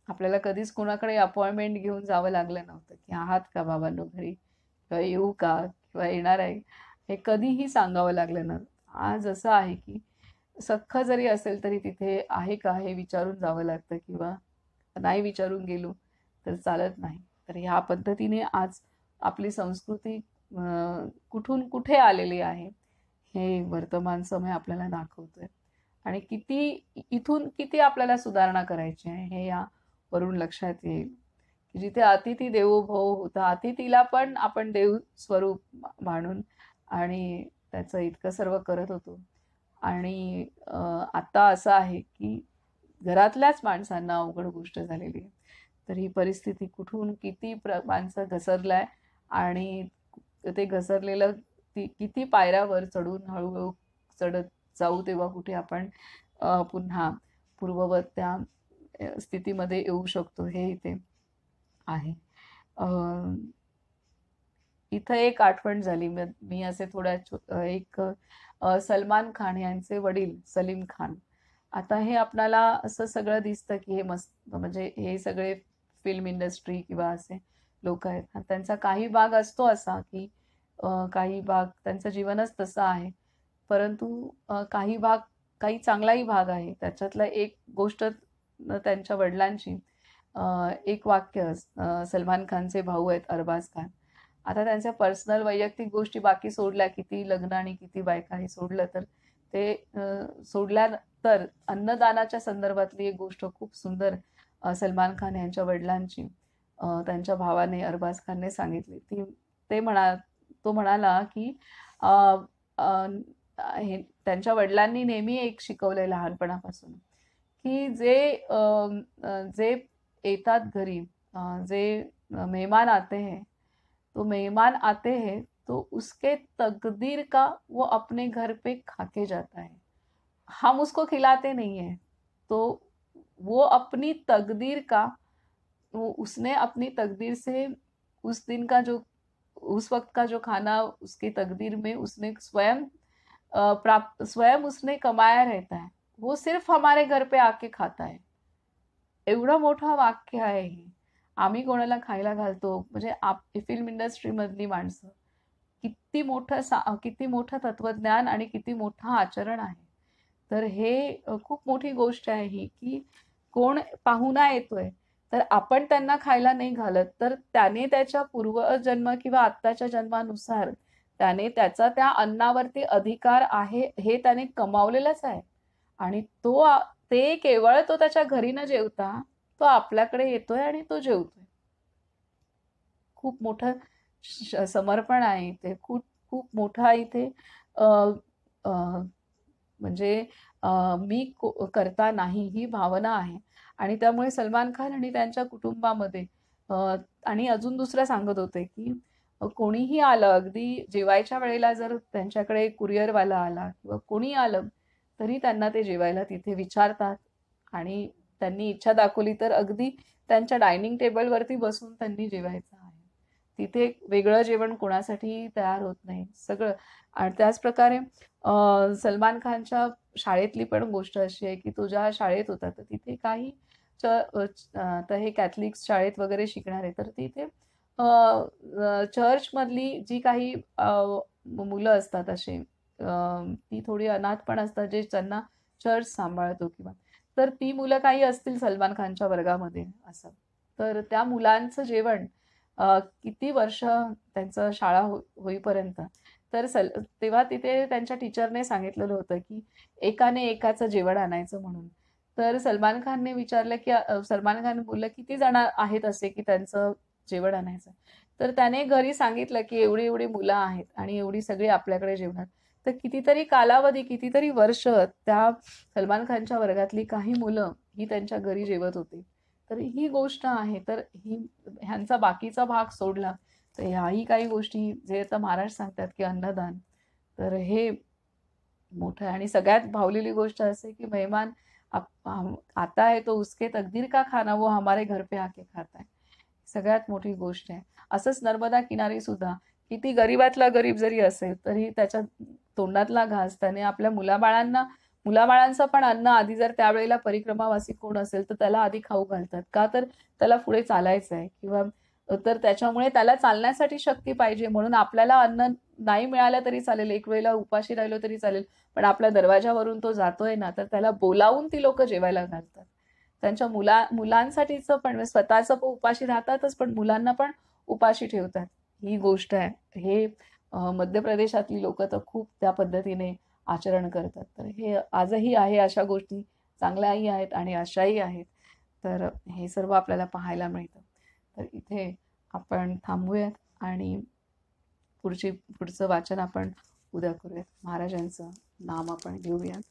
आपल्याला कधीच कोणाकडे अपॉइंटमेंट घेऊन जावं लागलं नव्हतं की आहात का बाबांनो घरी, किंवा येऊ का, किंवा येणार आहे, हे कधीही सांगावं लागलं नव्हतं. आज असं आहे की सख्ख जरी असेल तरी तिथे आहे का हे विचारून जावं लागतं, किंवा नाही विचारून गेलो तर चालत नाही. तर ह्या पद्धतीने आज आपली संस्कृती कुठून कुठे आलेली आहे हे वर्तमान समय आपल्याला दाखवतोय. आणि इथून किती आपल्याला सुधारणा करायची आहे हे यावरून लक्षात येईल की जिथे अतिथी देवो भव होता, अतिथीला पण आपण देव स्वरूप मानून आणि त्याचं इतकं सर्व करत होतो. आणि आता असं आहे की घरातल्याच माणसांना अवघड गोष्ट झालेली आहे. तर ही परिस्थिती कुठून किती माणसं घसरलाय आणि ते घसरलेलं किती पायऱ्यावर चढून हळूहळू चढत जाऊ तेव्हा कुठे आपण पुन्हा पूर्ववत त्या स्थितीमध्ये येऊ शकतो हे इथे आहे. इथं एक आठवण झाली. मी असे एक सलमान खान यांचे वडील सलीम खान. आता हे आपल्याला असं सगळं दिसतं की हे मस्त, म्हणजे हे सगळे फिल्म इंडस्ट्री किंवा असे लोक आहेत. त्यांचा काही भाग असतो असा की काही भाग त्यांचं जीवनच तसं आहे. परंतु काही चांगलाही भाग आहे. त्याच्यातला एक गोष्ट त्यांच्या वडिलांची, एक वाक्य, सलमान खानचे भाऊ आहेत अरबाज खान, आता त्यांच्या पर्सनल वैयक्तिक गोष्टी बाकी सोडल्या, किती लग्न आणि किती बायका हे सोडलं, तर ते सोडल्यानंतर अन्नदानाच्या संदर्भातली एक गोष्ट खूप सुंदर सलमान खान यांच्या वडिलांची त्यांच्या भावाने अरबाज खानने सांगितली. तो म्हणाला की अ, अ, त्यांच्या वडिलांनी नेहमी एक शिकवलंय लहानपणापासून, की जे येतात घरी, जे मेहमान आते हैं, तो मेहमान आते हैं तो उसके तकदीर का वो अपने घर पे खाके जाता है, हम उसको खिलाते नहीं है, तो वो अपनी तकदीर का, वो उसने अपनी तकदीर से उस दिन का जो, उस वक्त का जो खाना उसकी तकदीर में उसने स्वयं उसने कमाया रहता है, वो सिर्फ हमारे घर पे आके खाता है. एवढं मोठं वाक्य आहे हे. आम्ही कोणाला खायला घालतो म्हणजे फिल्म इंडस्ट्री मधली माणसं, किती मोठं तत्वज्ञान आणि किती मोठं आचरण आहे. तर हे खूप मोठी गोष्ट आहे ही, की कोण पाहुणा येतोय तर आपण त्यांना खायला नाही घालत, तर त्याने त्याच्या पूर्वजन्म किंवा आत्ताच्या जन्मानुसार त्याने त्याचा त्या अन्नावरती अधिकार आहे हे त्याने कमावलेलाच आहे. आणि ते केवळ तो त्याच्या घरी न जेवता तो आपल्याकडे येतोय आणि तो जेवतोय. खूप मोठं समर्पण आहे इथे, खूप खूप मोठा इथे अ, अ, म्हणजे मी करता नाही ही भावना आहे. आणि त्यामुळे सलमान खान आणि त्यांच्या कुटुंबामध्ये आणि अजून दुसरं सांगत होते, की कोणीही आलं, अगदी जेवायच्या वेळेला जर त्यांच्याकडे कुरिअरवाला आला किंवा कोणी आलं, तरी त्यांना ते जेवायला तिथे विचारतात. आणि त्यांनी इच्छा दाखवली तर अगदी त्यांच्या डायनिंग टेबलवरती बसून त्यांनी जेवायचं आहे. तिथे वेगळं जेवण कोणासाठी तयार होत नाही, सगळं. आणि त्याच प्रकारे सलमान खानच्या शाळेतली पण गोष्ट अशी आहे, की तो ज्या शाळेत होता तर तिथे काही तर हे कॅथलिक शाळेत वगैरे शिकणारे, तर तिथे चर्चमधली जी काही मुलं असतात असे, ती थोडी अनाथ पण असतात, जे त्यांना चर्च सांभाळतो किंवा, तर ती मुलं काही असतील सलमान खानच्या वर्गामध्ये असं. तर त्या मुलांचं जेवण किती वर्ष त्यांचं शाळा होईपर्यंत, तर तेव्हा तिथे त्यांच्या टीचरने सांगितलेलं होतं, की एकाने एकाचं जेवण आणायचं म्हणून. तर सलमान खानने विचारलं, की सलमान खान बोललं, किती जण आहेत असे की त्यांचं जेवण आणायचं. तर त्याने घरी सांगितलं, की एवढी एवढी मुलं आहेत आणि एवढी सगळी आपल्याकडे जेवणार. तर कितीतरी कालावधी, कितीतरी वर्ष त्या सलमान खानच्या वर्गातली काही मुलं ही त्यांच्या घरी जेवत होती. तर ही गोष्ट आहे. तर ह्यांचा बाकीचा भाग सोडला तर ह्याही काही गोष्टी जे आता महाराज सांगतात, की अन्नदान, तर हे मोठं आहे. आणि सगळ्यात भावलेली गोष्ट असे, की मेहमान आता है तो उसके तकदीर का खाना वो हमारे घर पे आके खाता है. सगळ्यात मोठी गोष्ट आहे. असंच नर्मदा किनारी सुद्धा किती गरीबातला गरीब जरी असेल तरी त्याच्या तोंडातला घास त्याने आपल्या मुलाबाळांचं पण अन्न आधी, जर त्यावेळेला परिक्रमावासी कोण असेल तर त्याला आधी खाऊ घालतात. का तर त्याला पुढे चालायचं आहे, किंवा तर त्याच्यामुळे त्याला चालण्यासाठी शक्ती पाहिजे. म्हणून आपल्याला अन्न नाही मिळालं तरी चालेल, एक वेळेला उपाशी राहिलो तरी चालेल, पण आपल्या दरवाजावरून तो जातोय ना, तर त्याला बोलावून ती लोक जेवायला घालतात. त्यांच्या मुलांसाठीचं पण, स्वतःचं उपाशी राहतातच पण मुलांना पण उपाशी ठेवतात. ही गोष्ट आहे. हे मध्य प्रदेशातली लोक तर खूप त्या पद्धतीने आचरण करतात. तर हे आजही आहे. अशा गोष्टी चांगल्याही आहेत आणि अशाही आहेत. तर हे सर्व आपल्याला पाहायला मिळतं. तर इथे आपण थांबूयात आणि पुढचं वाचन आपण उद्या करूयात. महाराजांचं नाम आपण घेऊयात.